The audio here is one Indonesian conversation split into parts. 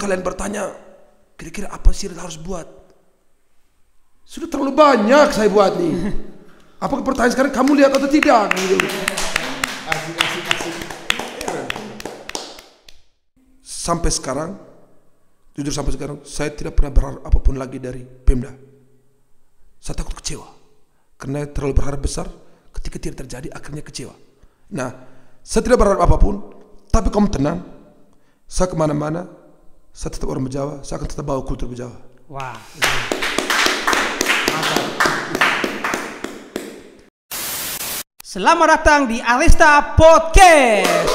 kalian bertanya, kira-kira apa sih yang harus buat? Sudah terlalu banyak saya buat nih. Apa pertanyaan sekarang kamu lihat atau tidak? Asik. Sampai sekarang, jujur sampai sekarang, saya tidak pernah berharap apapun lagi dari Pemda. Saya takut kecewa, karena terlalu berharap besar, ketika tidak terjadi akhirnya kecewa. Nah, saya tidak berharap apapun, tapi kamu tenang. Saya kemana-mana, saya tetap orang Bejawa, saya akan tetap bawa kultur Bejawa. Wah. Selamat datang di Arista Podcast.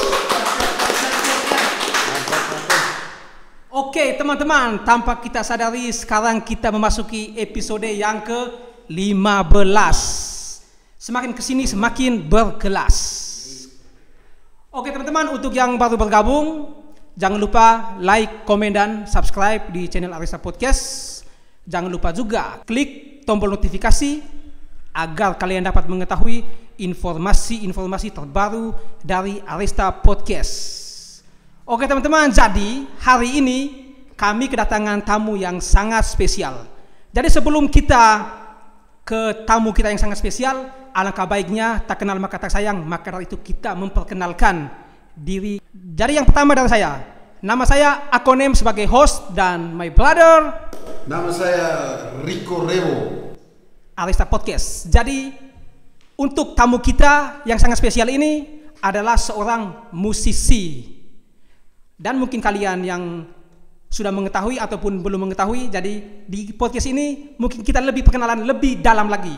Oke teman-teman, tanpa kita sadari sekarang kita memasuki episode yang ke-15. Semakin kesini semakin berkelas. Oke teman-teman, untuk yang baru bergabung, jangan lupa like, komen, dan subscribe di channel Arista Podcast. Jangan lupa juga klik tombol notifikasi agar kalian dapat mengetahui informasi-informasi terbaru dari Arista Podcast. Oke teman-teman, jadi hari ini kami kedatangan tamu yang sangat spesial. Jadi sebelum kita ke tamu kita yang sangat spesial, alangkah baiknya tak kenal maka tak sayang, maka dari itu kita memperkenalkan diri. Jadi yang pertama dari saya, nama saya Akonem sebagai host, dan my brother, nama saya Rico Rewo, Arista Podcast. Jadi untuk tamu kita yang sangat spesial ini adalah seorang musisi. Dan mungkin kalian yang sudah mengetahui ataupun belum mengetahui, jadi di podcast ini mungkin kita lebih perkenalan lebih dalam lagi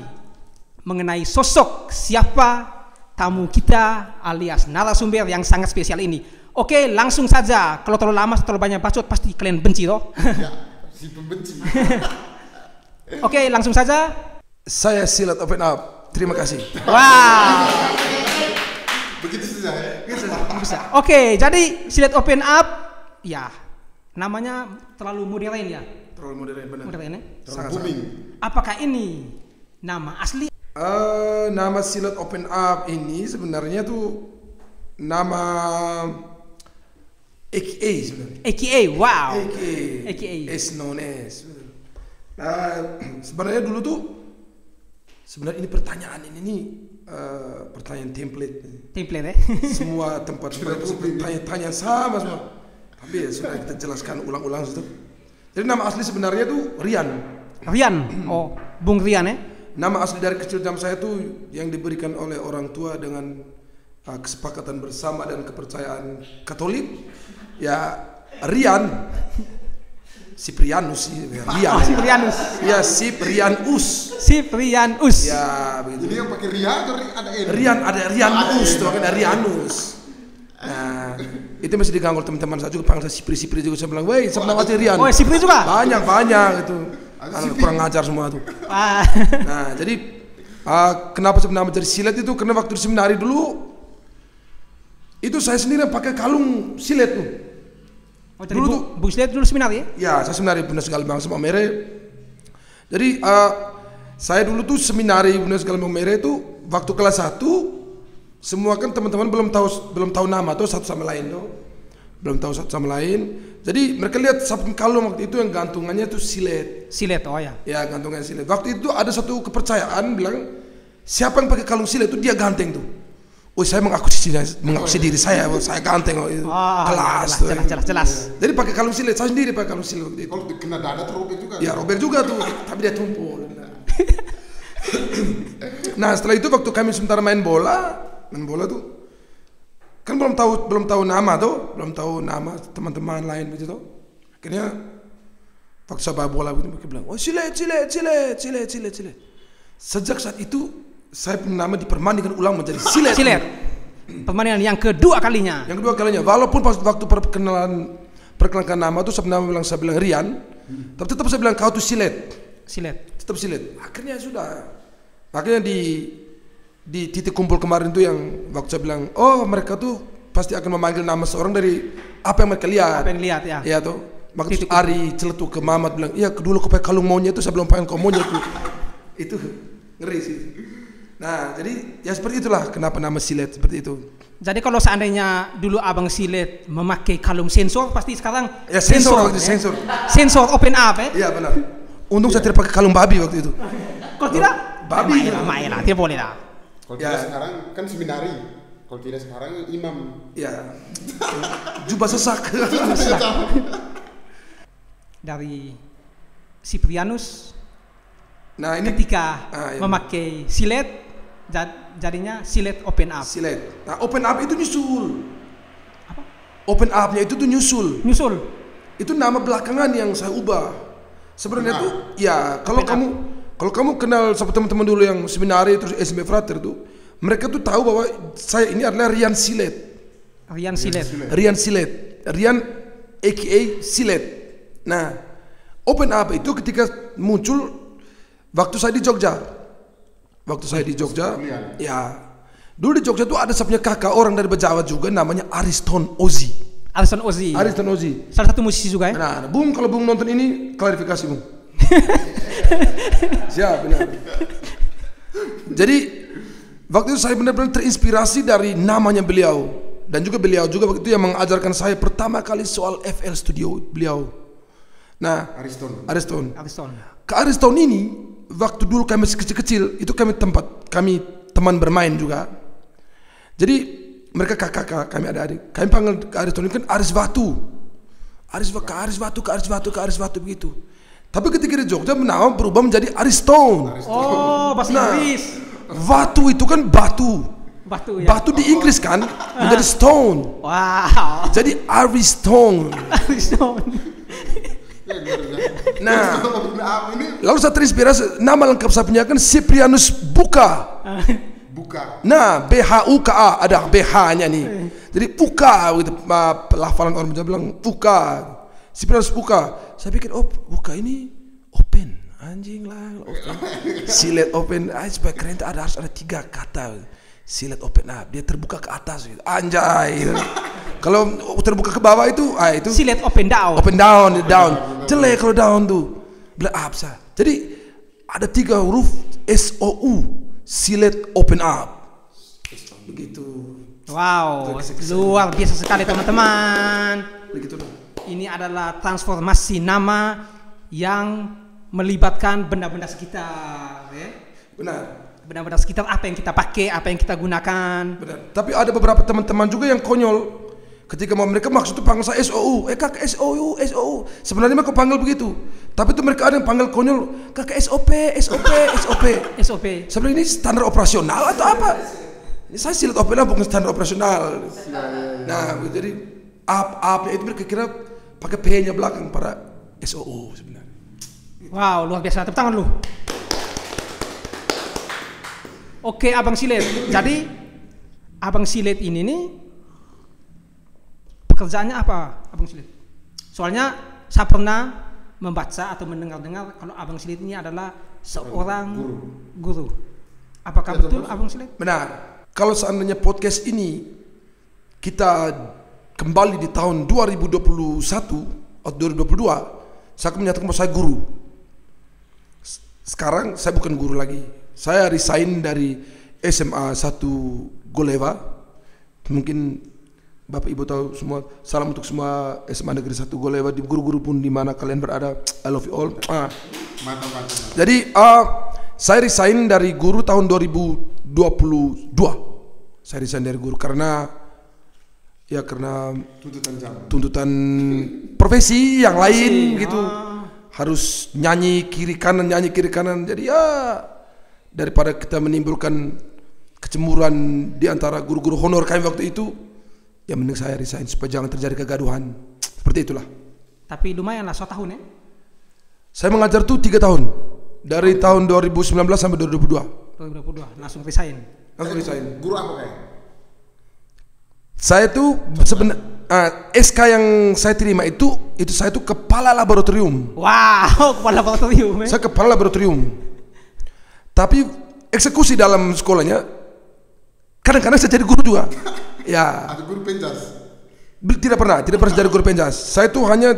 mengenai sosok siapa tamu kita alias narasumber yang sangat spesial ini. Oke, langsung saja. Kalau terlalu lama, terlalu banyak bacot, pasti kalian benci toh? Ya, si pembenci. Oke, langsung saja. Saya Silat Open Up. Terima kasih. Wow. Begitu saja ya? Bisa. Oke, jadi Silat Open Up, ya namanya terlalu modern ya. Terlalu modern, benar. Modern ya? Terlalu booming. Apakah ini nama asli? Nama Silat Open Up ini sebenarnya tuh nama AKA sebenarnya. AKA, wow. AKA is known as. Sebenarnya dulu tuh, sebenarnya ini pertanyaan ini pertanyaan template ya. Semua tempat pertanyaan sama semua. Tapi ya sudah kita jelaskan ulang-ulang itu. Jadi nama asli sebenarnya tuh Rian. Oh, Bung Rian ya. Nama asli dari kecil jam saya tuh yang diberikan oleh orang tua dengan kesepakatan bersama dan kepercayaan Katolik. Ya Rian. Siprianus, Rian. Siprianus. Ya, Siprianus. Ya, begitu. Jadi yang pakai Rian atau ada N? Rian, ada Rianus, tuh kan ada Rianus. Nah, itu masih diganggu teman-teman saya juga, panggil saya Sipri juga, saya bilang, "Woi, sama nama Rian." Oh, Sipri juga? Banyak itu. Kurang ngajar semua tuh. Nah, jadi kenapa sebenarnya menjadi silat itu? Karena waktu di seminari dulu itu saya sendiri pakai kalung silet tuh. Oh, jadi dulu Bung Silat dulu seminari ya? Ya, saya seminari Bunda Segala Bangsa Maumere. Jadi saya dulu tuh seminari Bunda Segala Maumere itu waktu kelas 1 semua kan teman-teman belum tahu nama tuh satu sama lain tuh. Belum tahu satu sama lain. Jadi mereka lihat satu kalung waktu itu yang gantungannya tuh silet. Silet, oh ya. Ya, gantungan silet. Waktu itu ada satu kepercayaan bilang siapa yang pakai kalung silet itu dia ganteng tuh. Oh, saya mengakusi diri saya ganteng itu. Kelas. Jelas. Jadi pakai kalung silet, saya sendiri pakai kalung silet waktu itu. Kalau kena dada robek juga. Ya, robek juga tuh, tapi dia tumpul. Nah, setelah itu waktu kami sebentar main bola tuh kan belum tahu nama teman-teman lain begitu. Akhirnya waktu saya bawa bola begitu mereka bilang, "Oh, silet." Sejak saat itu saya punya nama dipermandikan ulang menjadi silet. Permainan yang kedua kalinya. Walaupun pas waktu perkenalkan nama tuh saya bilang Rian, tapi tetap saya bilang kau tuh silet. Tetap silet. Akhirnya di titik kumpul kemarin tuh yang waktu saya bilang, oh mereka tuh pasti akan memanggil nama seorang dari apa yang mereka lihat. Ya. Iya tuh. Maka Ari celetuk ke Mamat bilang, iya dulu kau pakai kalung monyet tuh saya belum pakai kalung monyet tuh. Itu ngeri sih. Nah, jadi ya seperti itulah kenapa nama silet seperti itu. Jadi kalau seandainya dulu Abang Silet memakai kalung sensor, pasti sekarang Ya sensor waktu itu, ya? sensor. Sensor open up ya? Iya benar. Untung saya tidak pakai kalung babi waktu itu. Kalau tidak, Babi. Mainlah, tidak boleh lah. Kalau Ya. tidak sekarang kan seminari. Kalau tidak sekarang imam. Ya. Jubah sesak. Dari Cyprianus Nah ini ketika iya. memakai silet, jadinya silet open up. silet. Nah open up itu nyusul. Apa? Open up-nya itu tuh nyusul. Nyusul. Itu nama belakangan yang saya ubah. Sebenarnya Open tuh ya kalau kamu kenal sama teman-teman dulu yang seminari terus SMP Frater tuh, mereka tuh tahu bahwa saya ini adalah Rian Silet. Rian Silet. Rian Silet. Rian aka Silet. Nah, open up itu ketika muncul waktu saya di Jogja. Ya. Dulu di Jogja tuh ada sabnya kakak orang dari Bejawa juga namanya Ariston Ozi. Ariston Ozi. Ariston Ozi. Salah satu musisi juga ya. Nah, Bung kalau Bung nonton ini klarifikasi Bung. Siap, benar. Jadi waktu itu saya benar-benar terinspirasi dari namanya beliau dan juga beliau juga waktu itu yang mengajarkan saya pertama kali soal FL Studio beliau. Nah, Ariston. Ke Ariston ini waktu dulu kami masih kecil-kecil itu kami teman bermain juga. Jadi mereka kakak kami adik-adik. Kami panggil ke Ariston ini kan Aris Batu. Ke Aris Batu begitu. Tapi ketika di Jogja nama berubah menjadi Ariston. Oh, bahasa Inggris. Batu itu kan batu. Batu ya. Batu di Inggris kan menjadi stone. Wow. Jadi Ariston. Ariston. Nah, ini lalu saya terinspirasi nama lengkap saya punya kan Cyprianus Buka. buka. Nah, BHUKA ada BH-nya nih. Jadi Buka gitu. Pelafalan orang Jawa bilang Buka. Cyprianus Buka. Saya pikir Buka ini open. Anjing lah. Silet open. Supaya keren harus ada 3 kata. Silet open up. Dia terbuka ke atas gitu. Anjay. Kalau terbuka ke bawah itu Silet open down. Open down, jelek kalau down tuh. Bila absa. Jadi ada 3 huruf SOU, silet open up. Begitu. Wow, luar biasa sekali teman-teman. Begitu. Ini adalah transformasi nama yang melibatkan benda-benda sekitar, ya. Benar. Benda-benda sekitar apa yang kita pakai, apa yang kita gunakan. Benar. Tapi ada beberapa teman-teman juga yang konyol. Ketika mereka maksud itu panggil saya SOU, kakak SOU. Sebenarnya mereka panggil begitu. Tapi itu mereka ada yang panggil konyol, kakak SOP. Sebenarnya ini standar operasional atau apa? Ini saya silet open up bukan standar operasional. Nah, jadi up-nya itu mereka kira pakai P-nya belakang pada SOU sebenarnya. Wow, luar biasa. Tepuk tangan lu. Oke, Abang Silet. Jadi Abang Silet ini nih pekerjaannya apa, Abang Silet? Soalnya saya pernah membaca atau mendengar-dengar kalau Abang Silet ini adalah seorang guru. Apakah betul, Abang Silet? Benar. Kalau seandainya podcast ini kita kembali di tahun 2021 atau 2022, saya akan menyatakan bahwa saya guru. Sekarang saya bukan guru lagi. Saya resign dari SMA 1 Goleva. Mungkin Bapak Ibu tahu semua. Salam untuk semua SMA Negeri 1 Goleva, di guru-guru pun di mana kalian berada. I love you all. Mantap. Jadi saya resign dari guru tahun 2022. Saya resign dari guru karena tuntutan profesi yang lain gitu. Harus nyanyi kiri kanan. Jadi ya daripada kita menimbulkan kecemburuan di antara guru-guru honor kami waktu itu, ya mending saya resign supaya jangan terjadi kegaduhan. Seperti itulah. Tapi lumayan lah 1 tahun ya. Saya mengajar tuh 3 tahun. Dari tahun 2019 sampai 2022. 2022 langsung resign. Guru apa kayak? Saya tuh sebenarnya SK yang saya terima itu saya tuh kepala laboratorium. Wow, kepala laboratorium. Saya kepala laboratorium. Tapi eksekusi dalam sekolahnya kadang-kadang saya jadi guru juga. Ya. Ada guru penjas? Tidak pernah jadi guru penjas. Saya tuh hanya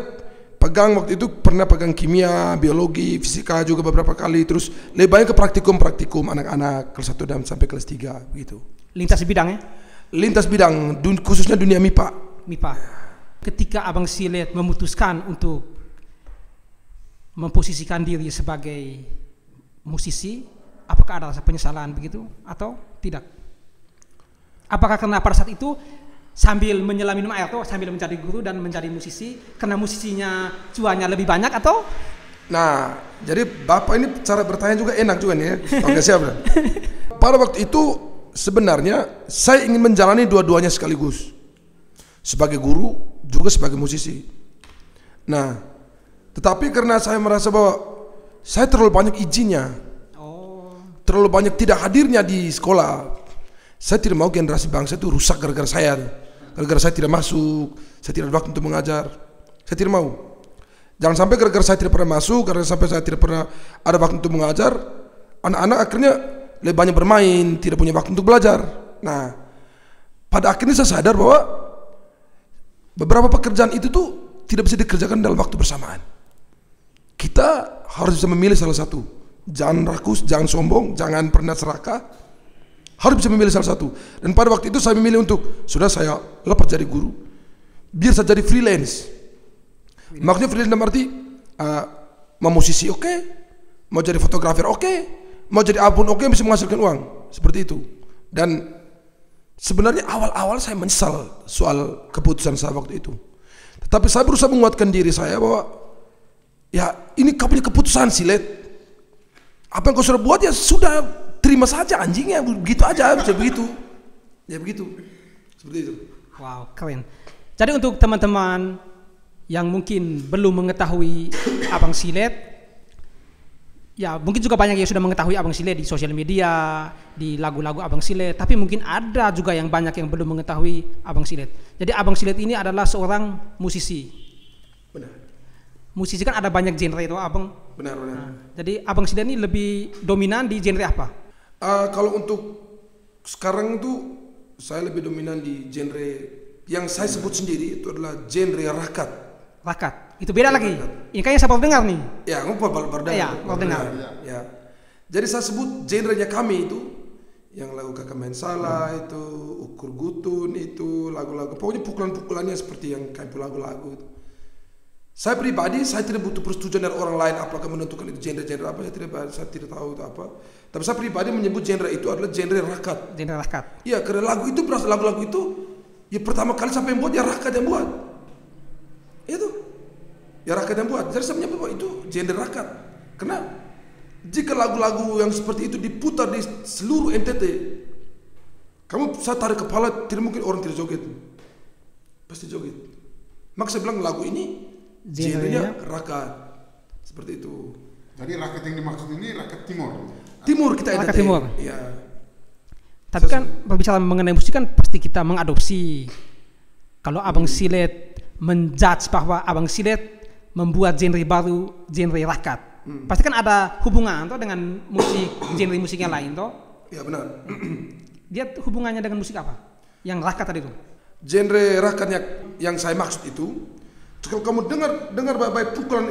pegang waktu itu pernah pegang kimia, biologi, fisika juga beberapa kali. Terus lebih banyak ke praktikum anak-anak kelas 1 dan sampai kelas 3 begitu. Lintas bidang ya? lintas bidang, khususnya dunia MIPA. MIPA. Ketika Abang Silet memutuskan untuk memposisikan diri sebagai musisi, apakah ada rasa penyesalan begitu atau tidak? Apakah karena pada saat itu sambil menyelam minum air tuh, sambil mencari guru dan menjadi musisi, karena musisinya cuannya lebih banyak atau? Nah, jadi Bapak ini cara bertanya juga enak juga nih ya. Oke, siap. Pada waktu itu sebenarnya saya ingin menjalani dua-duanya sekaligus. Sebagai guru juga sebagai musisi. Nah, tetapi karena saya merasa bahwa saya terlalu banyak izinnya, terlalu banyak tidak hadirnya di sekolah, saya tidak mau generasi bangsa itu rusak gara-gara saya. Gara-gara saya tidak masuk, saya tidak ada waktu untuk mengajar. Saya tidak mau. Jangan sampai gara-gara saya tidak pernah masuk, gara-gara sampai saya tidak pernah ada waktu untuk mengajar, anak-anak akhirnya lebih banyak bermain, tidak punya waktu untuk belajar. Nah, pada akhirnya saya sadar bahwa beberapa pekerjaan itu tuh tidak bisa dikerjakan dalam waktu bersamaan. Kita harus bisa memilih salah satu. Jangan rakus, jangan sombong, jangan pernah serakah. Harus bisa memilih salah satu. Dan pada waktu itu saya memilih untuk, sudah saya lepas jadi guru, biar saya jadi freelance. Maksudnya freelance dalam arti mau musisi oke, mau jadi fotografer oke, mau jadi apapun oke, bisa menghasilkan uang. Seperti itu. Dan sebenarnya awal-awal saya menyesal soal keputusan saya waktu itu. Tetapi saya berusaha menguatkan diri saya bahwa ya ini kau punya keputusan Silet. Apa yang kau sudah buat ya sudah, terima saja anjingnya, begitu aja, bisa begitu. Ya begitu. Seperti itu. Wow, keren. Jadi untuk teman-teman yang mungkin belum mengetahui Abang Silet, ya mungkin juga banyak yang sudah mengetahui Abang Silet di sosial media, di lagu-lagu Abang Silet, tapi mungkin ada juga yang banyak yang belum mengetahui Abang Silet. Jadi Abang Silet ini adalah seorang musisi. Benar. Musisi kan ada banyak genre itu Abang. Benar. Nah, jadi Abang Silet ini lebih dominan di genre apa? Kalau untuk sekarang itu saya lebih dominan di genre yang saya sebut sendiri itu adalah genre rakat. Rakat. Itu beda lagi. Ini kayaknya saya baru dengar nih. Ya, baru dengar. Ya. Jadi saya sebut genrenya kami itu yang lagu Kakak Main Salah itu, Ukur Gutun itu, lagu-lagu pokoknya pukulan-pukulannya seperti yang kayak lagu-lagu itu. Saya pribadi saya tidak butuh persetujuan dari orang lain apakah menentukan itu genre-genre apa, saya tidak tahu itu apa. Tapi saya pribadi menyebut genre itu adalah genre rakat. Genre rakat. Iya, karena lagu itu berasal lagu-lagu itu ya pertama kali siapa yang buat ya rakat yang buat. Itu. Ya rakyat yang buat. Jadi saya menyebut bahwa itu genre rakyat. Karena jika lagu-lagu yang seperti itu diputar di seluruh NTT, kamu saya tarik kepala, tidak mungkin orang tidak joget. Pasti joget. Maka saya bilang lagu ini genrenya rakyat. Seperti itu. Jadi rakyat yang dimaksud ini rakyat timur. Timur kita NTT. Rakyat timur. Iya. Tapi kan berbicara mengenai musik kan pasti kita mengadopsi. Kalau Abang Silet menjudge bahwa Abang Silet membuat genre baru, genre rakyat. Pasti kan ada hubungan toh dengan musik, genre musik yang lain toh? Ya benar. Dia hubungannya dengan musik apa? Yang rakyat tadi itu? Genre rakyatnya yang saya maksud itu, kalau kamu dengar baik-baik pukulan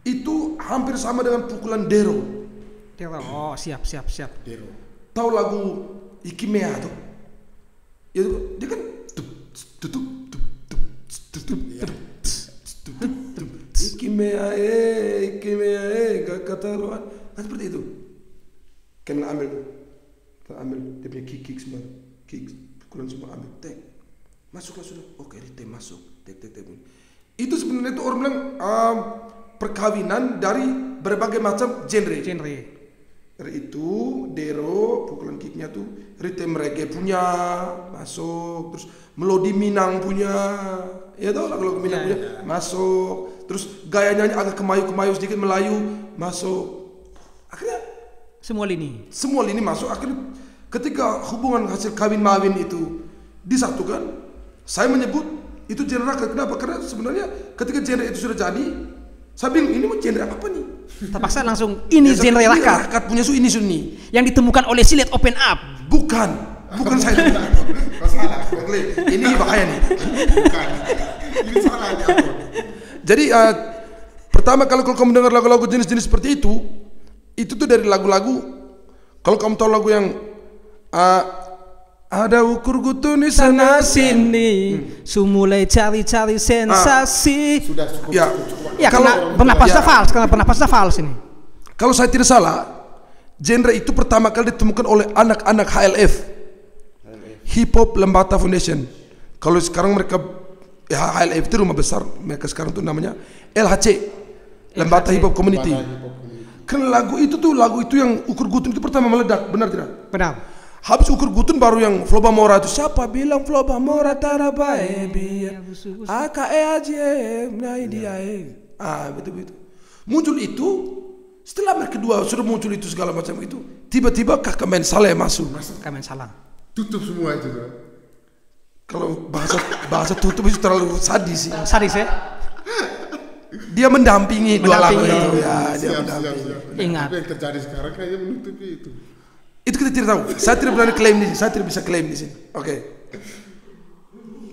itu hampir sama dengan pukulan dero. Dero, oh siap. Dero. Tahu lagu Ikimea tuh? Itu dia kan Ikimea kataruan kan seperti itu. Kan ambil dia punya kick semua, pukulan semua ambil tek masuklah sudah, oke tek masuk tek. Itu sebenarnya itu orang bilang perkawinan dari berbagai macam genre. Itu dero pukulan kicknya tuh ritme reggae punya masuk, terus melodi Minang punya, ya tau lagu Minang punya masuk, terus gaya nyanyi agak kemayu sedikit Melayu masuk, akhirnya semua lini masuk. Akhirnya ketika hubungan hasil kawin mawin itu disatukan, saya menyebut itu genre rakyat. Kenapa? Karena sebenarnya ketika genre itu sudah jadi, saya bingung ini mau genre apa nih? Terpaksa langsung ini genre rakyat. Rakyat punya ini sunni. Yang ditemukan oleh Silet Open Up. Bukan saya. Kau salah. Ini bahaya nih. Bukan. Ini salah ya. Jadi pertama kalau kamu dengar lagu-lagu jenis-jenis seperti itu tuh dari lagu-lagu. Kalau kamu tahu lagu yang Ada ukur gutun di sana sini. Sumulai cari-cari sensasi. Sudah cukup. Ya. cukup. Ya, Kalau- karena bernapasnya fals, karena bernapasnya fals ini. Kalau saya tidak salah, genre itu pertama kali ditemukan oleh anak-anak HLF, Hip Hop Lembata Foundation. Kalau sekarang mereka HLF itu rumah besar, mereka sekarang tuh namanya LHC, Lembata Hip Hop Community. Karena lagu itu yang ukur gutun itu pertama meledak, benar tidak? Benar. Habis ukur gutun baru yang Floba Mora itu. Siapa bilang Floba Mora tarabae biar AKE aja nai dia. Betul. Muncul itu setelah mereka kedua sudah muncul itu segala macam itu. Tiba-tiba Kakak Men Saleh masuk. Kami salah. Tutup semua itu. Bro. Kalau bahasa tutup itu terlalu sadis sih. Sadis ya? Dia mendampingi dua lagu Mendampingi. itu. Ya, dia Siap. mendampingi. Ingat. Tapi yang terjadi sekarang kayaknya menutupi itu. Itu kita tidak tahu. Saya tidak berani klaim di sini. Saya tidak bisa klaim di sini. Oke.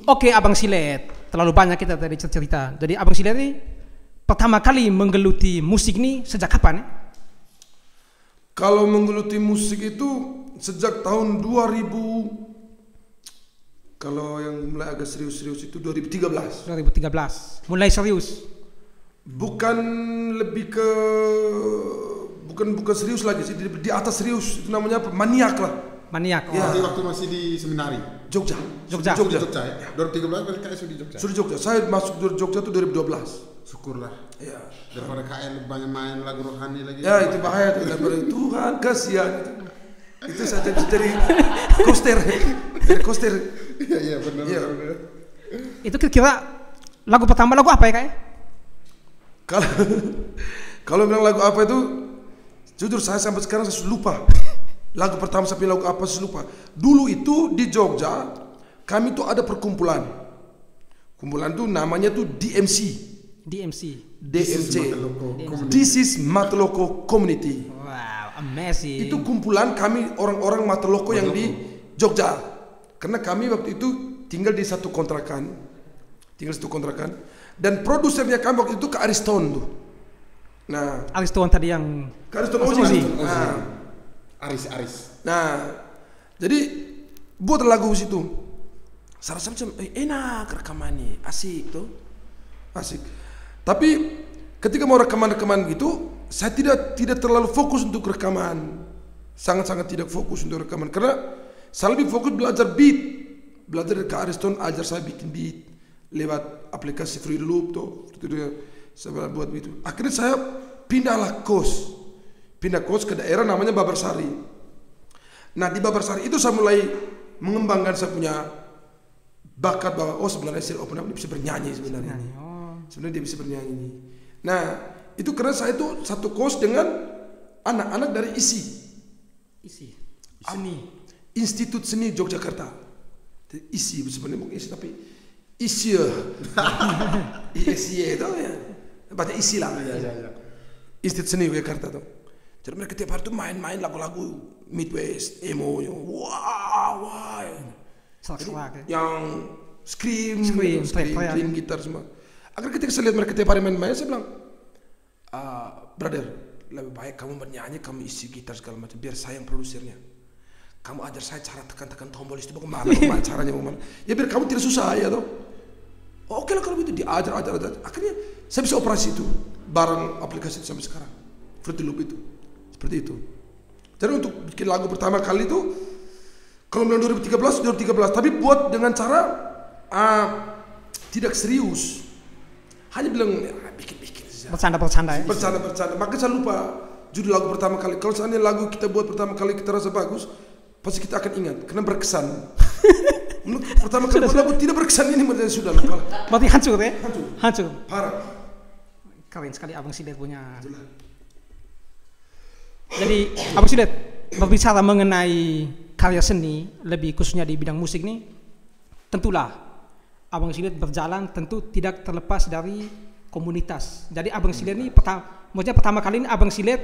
Oke, Abang Silet. Terlalu banyak kita tadi cerita. Jadi Abang Silet ini pertama kali menggeluti musik ini sejak kapan ya? Kalau menggeluti musik itu sejak tahun 2000. Kalau yang mulai agak serius-serius itu 2013. 2013. Mulai serius. Bukan lebih ke bukan serius lagi sih, di atas serius. Itu namanya apa? Maniak lah. Maniak. Ya. Jadi waktu masih di seminari. Jogja. Di Jogja ya. 2013 berarti KS di Jogja. Sudah Jogja. Saya masuk Jogja itu 2012. Syukurlah. Ya. Daripada KL banyak main lagu rohani lagi. Ya itu bahaya tuh. Daripada Tuhan kasihan. Itu saya jadi koster. Jadi koster. Iya benar. Iya. benar. Itu kira-kira lagu pertama lagu apa ya Kak? Kalau bilang lagu apa itu, jujur saya sampai sekarang saya sudah lupa. Lagu pertama sampai lagu apa saya lupa. Dulu itu di Jogja kami tuh ada perkumpulan. Kumpulan tuh namanya tuh DMC. This is Mateloko Community. Wow, amazing. Itu kumpulan kami orang-orang Mateloko yang di Jogja. Karena kami waktu itu tinggal di satu kontrakan. Dan produsernya kami waktu itu ke Ariston tuh. Nah, Ariston tadi yang ke Ariston Ozi. Ozi. Nah, Aris. nah, jadi buat lagu situ. Saya rasa macam enak rekamannya, asik tuh, asik. Tapi ketika mau rekaman gitu, saya tidak terlalu fokus untuk rekaman, sangat tidak fokus untuk rekaman karena saya lebih fokus belajar beat, belajar ke Ariston ajar saya bikin beat lewat aplikasi Free Loop tuh, saya buat itu. Akhirnya saya pindah kos ke daerah namanya Babarsari. Nah di Babarsari itu saya mulai mengembangkan saya punya bakat bahwa sebenarnya si Open Up bisa bernyanyi sebenarnya. Sebenarnya dia bisa bernyanyi. Nah itu karena saya itu satu kos dengan anak-anak dari ISI. Institut Seni Yogyakarta. ISI sebenarnya bukan ISI tapi ISI. ISI itu ya. Baca ISI lah. Iya. Institut Seni Yogyakarta tuh. Jadi mereka tiap hari tuh main-main lagu-lagu Midwest, emo, wah. serak-serak. Yang scream gitar semua. Akhirnya ketika saya lihat mereka tiap hari main-main, saya bilang, brother, lebih baik kamu bernyanyi, kamu isi gitar segala macam, biar saya yang produsernya. Kamu ajar saya cara tekan-tekan tombol itu bagaimana caranya bagaimana. Ya biar kamu tidak susah ya toh. Oke lah kalau begitu diajar. Akhirnya saya bisa operasi itu barang aplikasi itu sampai sekarang. Fruity Loop itu seperti itu. Jadi untuk bikin lagu pertama kali itu kalau bilang 2013, tapi buat dengan cara tidak serius. Hanya bilang bikin saja. Bercanda ya. Bercanda. Maka saya lupa judul lagu pertama kali. Kalau seandainya lagu kita buat pertama kali kita rasa bagus, pasti kita akan ingat karena berkesan. Pertama kali buat lagu tidak berkesan ini berarti sudah lupa. Berarti hancur ya? Hancur. Parah. Keren sekali Abang Sidet punya. Jadi Abang Sidet berbicara mengenai karya seni, lebih khususnya di bidang musik nih, tentulah Abang Sidet berjalan tentu tidak terlepas dari komunitas. Jadi Abang Sidet ini pertama kali ini Abang Sidet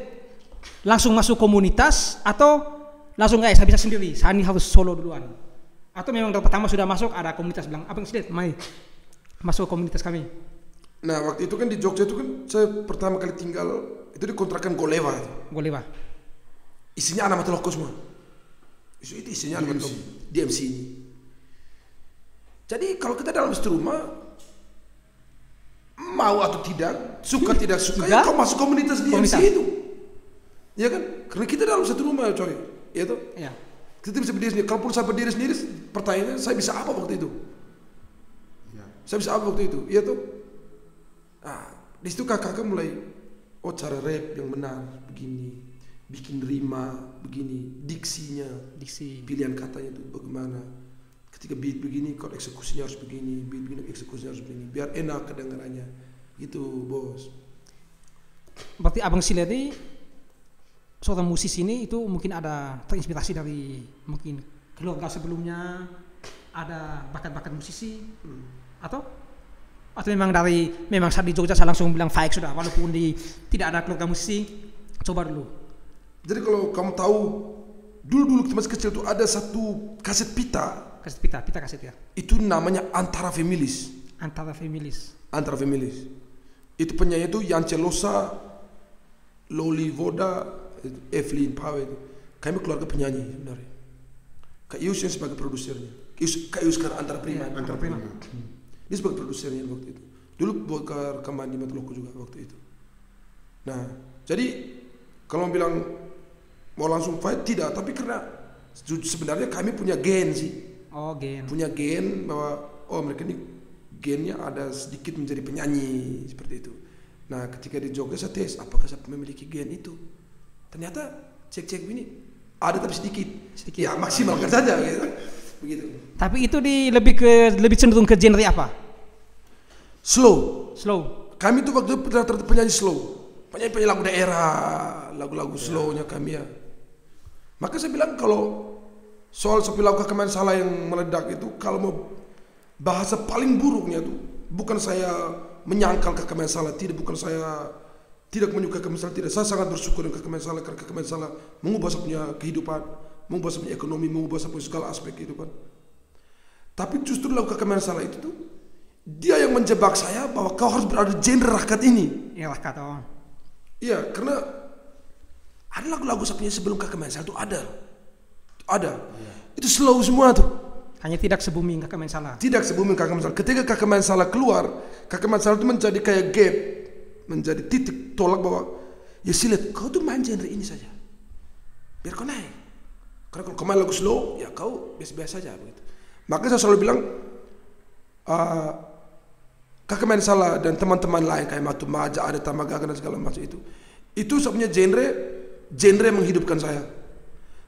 langsung masuk komunitas atau langsung saya bisa sendiri, saya ini harus solo duluan. Atau memang dari pertama sudah masuk ada komunitas bilang Abang Sidet mari masuk komunitas kami. Nah waktu itu kan di Jogja itu kan saya pertama kali tinggal itu di kontrakan Goleva. Goleva. Isinya anak Mateloko semua. Itu isinya DMC ini. Jadi kalau kita dalam satu rumah, mau atau tidak, suka tidak suka, ya kau masuk komunitas DMC itu. Ya kan? Karena kita dalam satu rumah, coy. Ya toh? Ya. Kita bisa berdiri sendiri. Kalaupun saya berdiri sendiri, pertanyaannya saya bisa apa waktu itu? Ya. Saya bisa apa waktu itu? Iya toh? Nah, di situ kakak mulai, cara rap yang benar begini, bikin rima begini, diksinya, pilihan katanya itu bagaimana. Ketika beat begini, kalau eksekusinya harus begini, beat begini, eksekusinya harus begini, biar enak kedengarannya. Gitu, bos. Berarti Abang Silet ini seorang musisi ini itu mungkin ada terinspirasi dari mungkin keluarga sebelumnya, ada bakat-bakat musisi, atau memang saat di Jogja saya langsung bilang Faik sudah, walaupun tidak ada keluarga musisi, coba dulu. Jadi kalau kamu tahu dulu masih kecil tuh ada satu kaset pita kaset ya. Itu namanya Antara Familis. Itu penyanyi itu Yance Losa, Loli Voda, Evelyn Pawe itu. Kami keluarga penyanyi sebenarnya. Kak Yus yang sebagai produsernya. Kak Yus sekarang Antara Prima. Dia sebagai produsernya waktu itu. Dulu buat rekaman di Matuloko juga waktu itu. Nah, jadi kalau bilang mau langsung fight tidak, tapi karena sebenarnya kami punya gen sih. Punya gen bahwa mereka ini gennya ada sedikit menjadi penyanyi seperti itu. Nah, ketika di Jogja saya tes apakah saya memiliki gen itu. Ternyata cek ini ada tapi sedikit. Ya maksimalkan saja gitu. Begitu. Tapi itu lebih cenderung ke genre apa? Slow. Kami tuh waktu itu penyanyi slow. Penyanyi lagu daerah, lagu-lagu slownya kami ya. Maka saya bilang kalau soal sepi lagu Kakek Salah yang meledak itu, kalau mau bahasa paling buruknya tuh bukan saya menyangkal Kakek Salah, bukan saya tidak menyukai Kakek Salah, tidak. Saya sangat bersyukur dengan Kakek Salah karena Kakek Salah mengubah saya punya kehidupan, mengubah saya punya ekonomi, mengubah saya punya segala aspek kehidupan. Tapi justru lagu Kakek Salah itu tuh dia yang menjebak saya bahwa kau harus berada di genre rakyat ini. Iya, rakyat. Iya, karena ada lagu-lagu saya sebelum Kakek Salah itu ada. Ya. Itu slow semua tuh. Hanya tidak se-booming Kakek Salah. Tidak se-booming Kakek Salah. Ketika Kakek Salah keluar, Kakek Salah itu menjadi kayak gap, menjadi titik tolak bahwa ya Silet, kau tuh main genre ini saja, biar kau naik. Karena kalau kau main lagu slow, ya kau biasa-biasa saja begitu. Maka saya selalu bilang, Kakek Salah dan teman-teman lain kayak Matu Maja, ada Tamaga dan segala macam itu sebenarnya genre yang menghidupkan saya.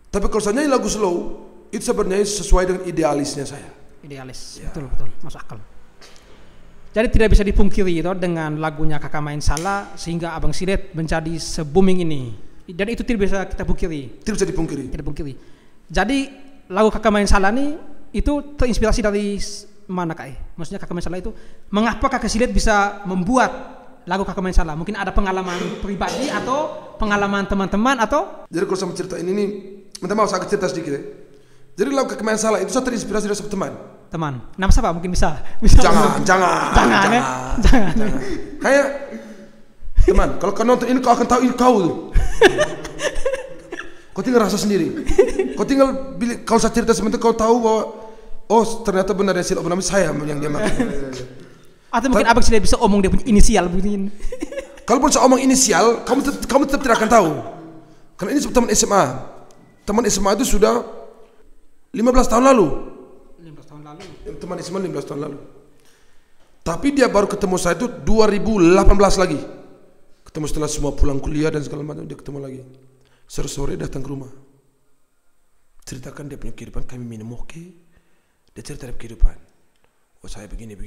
Tapi kalau saya nyanyi lagu slow, itu sebenarnya sesuai dengan idealisnya saya. Idealis, ya. Betul, masuk akal. Jadi tidak bisa dipungkiri itu dengan lagunya Kakak Main Salah sehingga Abang Silet menjadi se-booming ini. Dan itu tidak bisa kita pungkiri. Tidak bisa dipungkiri. Jadi lagu Kakak Main Salah ini itu terinspirasi dari mana Kak? Maksudnya Kakak Main Salah itu mengapa Kakak Silet bisa membuat lagu Kakak Main Salah? Mungkin ada pengalaman pribadi atau pengalaman teman-teman atau? Jadi kalau saya cerita ini nih, minta maaf saya cerita sedikit ya. Jadi lagu Kakek Salah itu saya terinspirasi dari seorang teman. Nama siapa? Mungkin bisa. Jangan. Kayak teman, kalau kau nonton ini kau akan tahu ini kau tuh. Kau tinggal rasa sendiri. Kalau saya cerita sebentar kau tahu bahwa ternyata benar ya Silet namanya saya yang dia makan. Atau mungkin Abang Silet bisa omong dia punya inisial begini. Kalaupun saya omong inisial, kamu tetap tidak akan tahu. Karena ini teman SMA. Teman SMA itu sudah 15 tahun lalu. Teman SMA 15 tahun lalu. Tapi dia baru ketemu saya itu 2018 lagi. Ketemu setelah semua pulang kuliah dan segala macam, dia ketemu lagi. Sore-sore datang ke rumah. Ceritakan dia punya kehidupan, kami minum oke. Dia cerita dari kehidupan. Saya begini.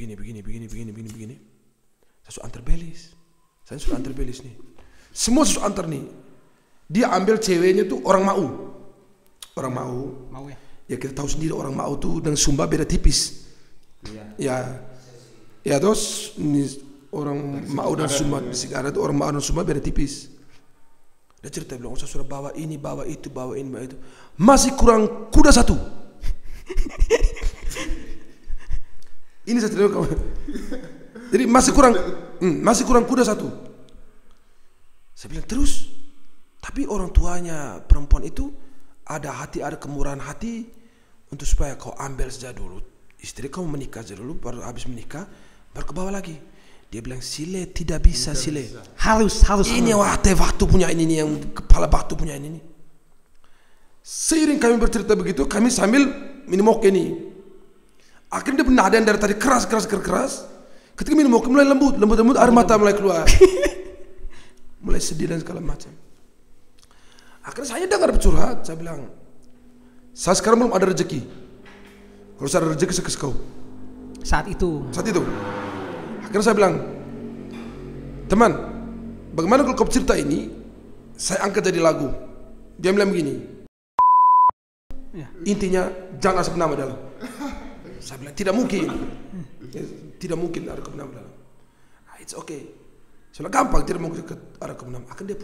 Saya sudah antar belis nih. Semua sudah antar nih. Dia ambil ceweknya tuh orang Mau ya? Ya kita tahu sendiri orang Mau tuh dengan Sumba beda tipis. Ya terus ini orang Mau dan Sumba ada tuh orang Mau dan Sumba beda tipis. Dia cerita bilang saya sudah bawa ini, bawa itu, masih kurang kuda satu. Ini saya cerita kamu. Jadi masih kurang kuda satu. Saya bilang terus, tapi orang tuanya perempuan itu ada hati, ada kemurahan hati untuk supaya kau ambil saja dulu istri kau, menikah saja dulu, baru habis menikah baru ke bawah lagi. Dia bilang Sile tidak bisa Sile. Harus. Ini waktu punya ini nih, yang kepala batu punya ini nih. Seiring kami bercerita begitu, kami sambil minum oke nih. Akhirnya dia nada yang dari tadi keras. Ketika minum oke mulai lembut, air mata mulai keluar. Mulai sedih dan segala macam. Akhirnya saya dengar bercurhat, saya bilang, saya sekarang belum ada rezeki. Kalau saya ada rezeki saya kasih kau. Saat itu. Akhirnya saya bilang, teman, bagaimana kalau kau cerita ini saya angkat jadi lagu? Dia bilang begini, intinya jangan sebut nama dalam. Saya bilang tidak mungkin, ada kebenaran dalam. It's okay. Saya bilang gampang, tidak mungkin ada kebenaran. Akhirnya dia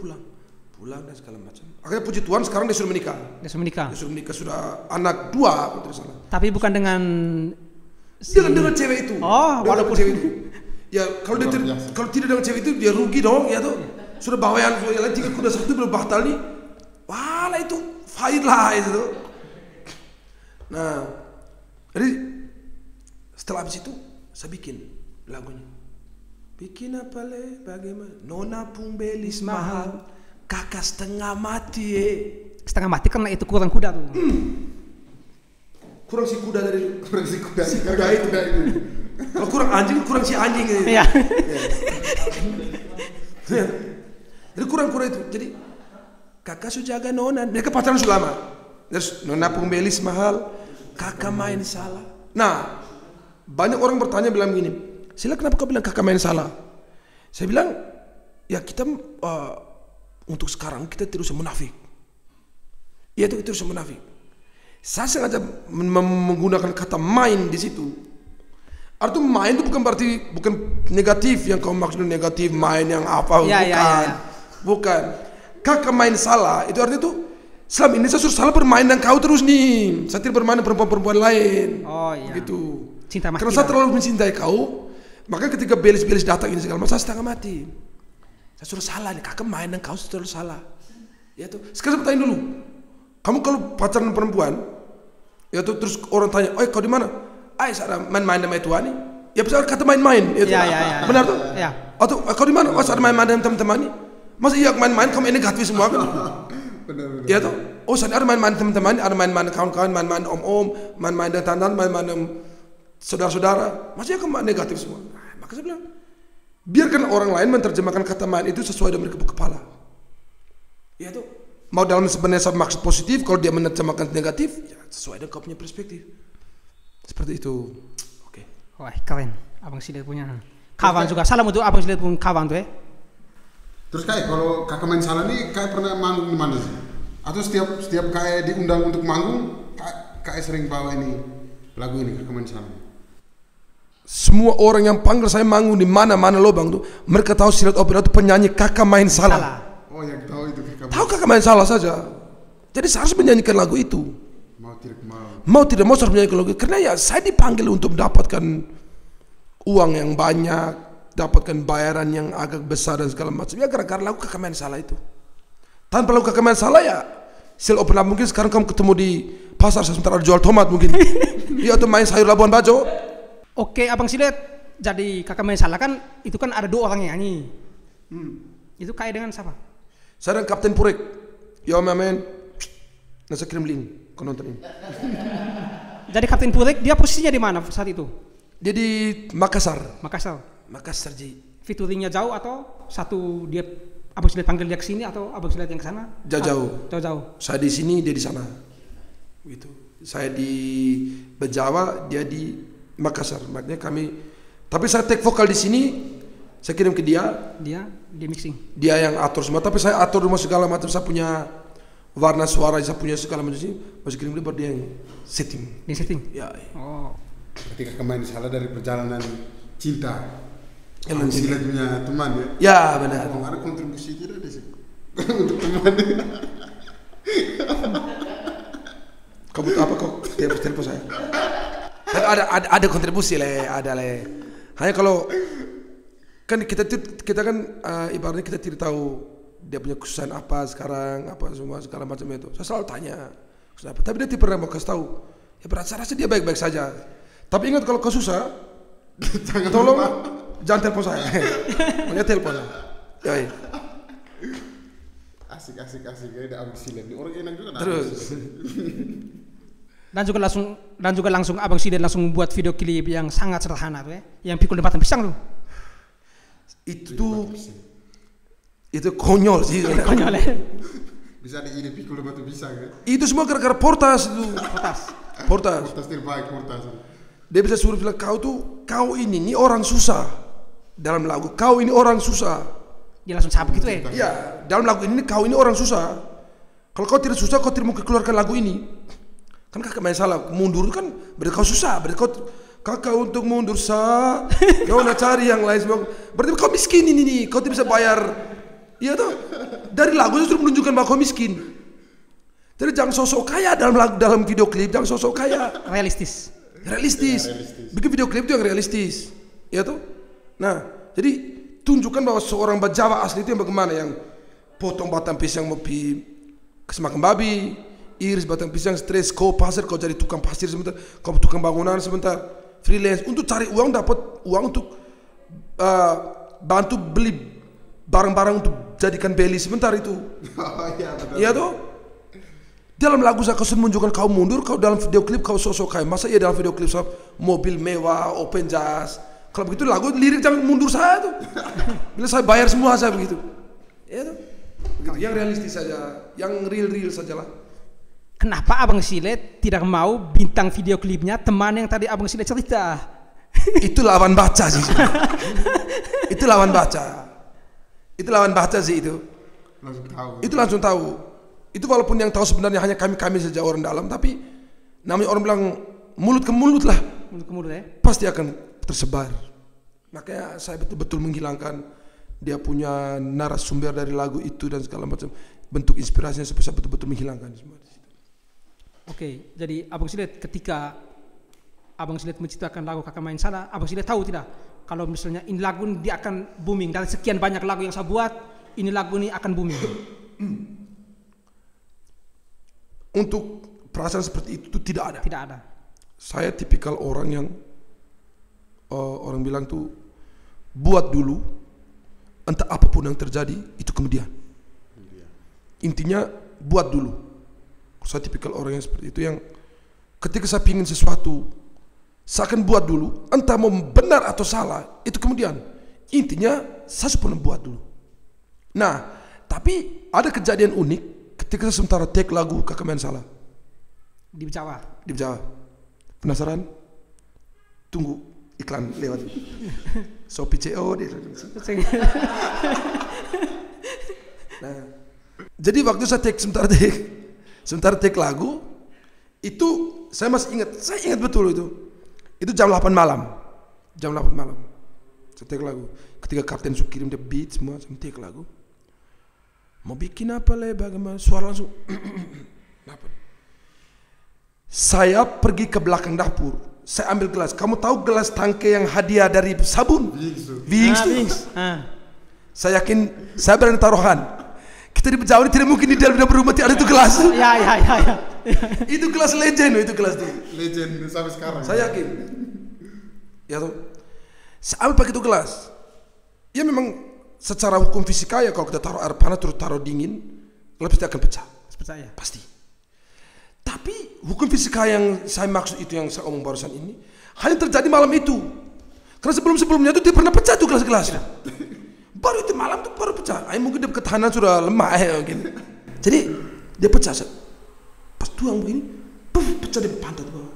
pulang dan segala macam. Akhirnya puji Tuhan sekarang dia sudah menikah. Sudah anak 2 kalau tidak salah. Tapi bukan dengan dengan cewek itu. Oh, walaupun cewek itu. Ya kalau tidak dengan cewek itu dia rugi dong, ya tuh. Sudah bawaan yang 3 kuda 1 belum batal nih. Wah, itu fight lah itu tuh. Nah, jadi setelah habis itu saya bikin lagunya. Bikin apa le? Bagaimana? Nona pun belis mahal, kakak setengah mati. Setengah mati karena itu kurang kuda tuh. Kurang si kuda itu. Kalau kurang anjing si anjing. Iya. Jadi kurang itu. Jadi kakak sudah jaga nona. Mereka pacaran sudah lama. Terus nona pun belis mahal, kakak main salah. Nah, banyak orang bertanya bilang begini, Sila kenapa kau bilang kakak main salah? Saya bilang, ya kita untuk sekarang kita tidak usah munafik. Ya itu tidak usah munafik. Saya sengaja menggunakan kata main di situ. Artinya main itu bukan negatif yang kau maksud negatif, main yang apa, bukan. Kakak main salah itu artinya itu selama ini saya suruh salah bermain dan kau terus nih. Saya tidak bermain dengan perempuan-perempuan lain. Oh iya. Gitu. Cinta mati. Karena saya terlalu mencintai kau, maka ketika belis-belis datang ini segala macam saya setengah mati. Saya suruh salah nih, kakak main dan kau terus salah. Ya tuh. Sekarang saya bertanya dulu. Kamu kalau pacaran perempuan, ya tuh terus orang tanya, "Oh, kau di mana?" Saya main-main sama itu ani. Ya bisa kata main-main, itu. Ya. Benar tuh? Ya. Atau kau di mana? Saya main-main dengan teman-teman ini. Masa iya main-main kamu negatif semua kan? Benar. Ya tuh. Saya ada main-main teman-teman, ada main-main kawan-kawan, main-main om-om, main-main dengan tantan, main-main dengan saudara-saudara. Masa iya kamu negatif semua? Maka saya bilang, biarkan orang lain menerjemahkan kata main itu sesuai dengan kepala. Ya tuh. Mau dalam sebenarnya maksud positif, kalau dia menerjemahkan negatif, ya sesuai dengan kau punya perspektif. Seperti itu. Oke. Wah, keren. Abang Silet punya kawan juga. Salam untuk Abang Silet pun kawan tuh ya. Terus kayak kalau kakak main salah nih, kayak pernah manggung di mana sih? Atau setiap kayak diundang untuk manggung, kayak sering bawa ini lagu ini kakak main salah. Semua orang yang panggil saya manggung di mana-mana lobang tuh, mereka tahu Silet Opera itu penyanyi kakak main salah. Oh, yang tahu itu kakak. Tahu kakak main salah saja. Jadi saya harus menyanyikan lagu itu. Mau tidak mau harus menyanyikan lagu itu. Karena ya saya dipanggil untuk mendapatkan uang yang banyak, dapatkan bayaran yang agak besar dan segala macam. Ya gara-gara lagu kakak main salah itu. Tanpa lagu kakak main salah ya Silet Opera mungkin sekarang kamu ketemu di pasar sementara jual tomat mungkin. Iya atau main sayur Labuan Bajo. Oke, Abang Silet, jadi kakak main salah kan itu kan ada 2 orang yang nyanyi. Itu kayak dengan siapa? Saya dan Kapten Purek. Yo mamen. Nasa kirim link kau nonton ini. Jadi Kapten Purek dia posisinya di mana saat itu? Dia di Makassar. Makassar ji. Featuringnya jauh atau satu dia Abang Silet panggil dia ke sini atau Abang Silet yang ke sana? Jauh. Saya di sini, dia di sana. Gitu. Saya di Bejawa, dia di Makassar. Makanya kami. Tapi saya take vokal di sini. Saya kirim ke dia. Dia mixing. Dia yang atur semua. Tapi saya atur rumah segala macam. Saya punya warna suara, saya punya segala macam sih. Masih kirim dia baru dia yang setting. Ya. Oh. Berarti kakak main salah dari perjalanan cinta. Yang Silet punya teman ya. Ya benar. Ada kontribusi tidak di sini untuk teman. Kau butuh apa kok? Telepon saya. Ada kontribusi ada. Hanya kalau kan kita kan ibaratnya kita tidak tahu dia punya kesusahan apa sekarang, apa semua segala macam itu. Saya selalu tanya, maksudnya apa. Tapi dia tidak pernah mau kasih tahu. Ya rasa dia baik-baik saja. Tapi ingat kalau kau susah, tolong jangan telepon saya. Makanya telepon. Ya. Asik. Ada Abang Silen. Orang enak juga. Terus. Dan juga langsung Abang Silen langsung membuat video klip yang sangat sederhana tuh ya. Yang pikul batang pisang tuh. Itu konyol sih. Konyol ya. Bisa ada ide pikul batu pisang ya. Itu semua gara-gara Portas itu. Portas terbaik. Dia bisa suruh bilang kau ini orang susah dalam lagu. Kau ini orang susah. Dia langsung cabut gitu ya. Iya, dalam lagu ini kau ini orang susah. Kalau kau tidak susah, kau tidak mungkin keluarkan lagu ini. Kan kakak main salah, mundur kan berarti kau susah. Berarti kakak untuk mundur kau nak cari yang lain semua. Berarti kau miskin ini, kau tidak bisa bayar. Iya toh? Dari lagu itu sudah menunjukkan bahwa kau miskin. Jadi jangan sosok kaya dalam video klip, jangan sosok kaya. Realistis. Bikin video klip itu yang realistis. Iya toh? Nah, jadi tunjukkan bahwa seorang Jawa asli itu yang bagaimana, yang potong batang pisang mau pi kesemakan babi, iris batang pisang, stres, kau pasir, kau jadi tukang pasir sebentar, kau tukang bangunan sebentar, freelance untuk cari uang, dapat uang untuk bantu beli barang-barang untuk jadikan beli sebentar itu. Iya toh? Dalam lagu saya kau menunjukkan kau mundur, kau dalam video klip kau sosok kaya. Masa iya dalam video klip mobil mewah, open jazz. Kalau begitu lagu lirik jangan mundur saya tuh. Bila saya bayar semua saya begitu. Ya tuh. Begitu. Yang realistis saja, yang real saja lah. Kenapa Abang Sile tidak mau bintang video klipnya teman yang tadi Abang Sile cerita? Itu lawan baca sih. Itu lawan baca sih itu. Itu langsung tahu. Itu walaupun yang tahu sebenarnya hanya kami saja orang dalam, tapi namanya orang bilang mulut ke mulut lah. Mulut ke mulut ya. Pasti akan tersebar. Makanya saya betul-betul menghilangkan dia punya narasumber dari lagu itu dan segala macam bentuk inspirasinya, supaya betul-betul menghilangkan semua. Oke, jadi Abang Sile ketika Abang Sile menciptakan lagu Kakak Main Salah, Abang Sile tahu tidak kalau misalnya ini lagu ini dia akan booming, dari sekian banyak lagu yang saya buat, ini lagu ini akan booming. Untuk perasaan seperti itu tidak ada. Tidak ada. Saya tipikal orang yang orang bilang tuh buat dulu, entah apapun yang terjadi itu kemudian. Intinya buat dulu. Saya tipikal orang yang seperti itu, yang ketika saya ingin sesuatu saya akan buat dulu, entah mau benar atau salah itu kemudian. Intinya saya sebelum buat dulu. Nah, tapi ada kejadian unik ketika saya sementara take lagu Kakak Main Salah di Jawa. Penasaran? Tunggu iklan lewat Shopee CO deh. Nah, jadi waktu saya sementara take lagu itu saya masih ingat, saya ingat betul itu jam 8 malam. Saya take lagu ketika Kapten Su kirim dia beat semua, saya take lagu. Mau bikin apa le, bagaimana suara langsung saya pergi ke belakang dapur, saya ambil gelas. Kamu tahu gelas tangke yang hadiah dari sabun? Wings. Saya yakin saya berani taruhan. Kita di Jawa ini tidak mungkin di dalam rumah tidak ada itu gelas. Ya. Itu gelas legend, itu gelas legend sampai sekarang. Saya yakin. Ya tuh. Saya ambil pakai itu gelas. Ya memang secara hukum fisika ya kalau kita taruh air panas terus taruh dingin, gelas pasti akan pecah. Percaya. Pasti. Tapi hukum fisika yang saya maksud itu yang saya omong barusan ini hanya terjadi malam itu. Karena sebelumnya itu dia pernah pecah tuh gelas-gelas. Baru itu malam tuh baru pecah. Mungkin dia ketahanan sudah lemah mungkin. Jadi dia pecah. Pas tuang begini, pecah di pantat bawah.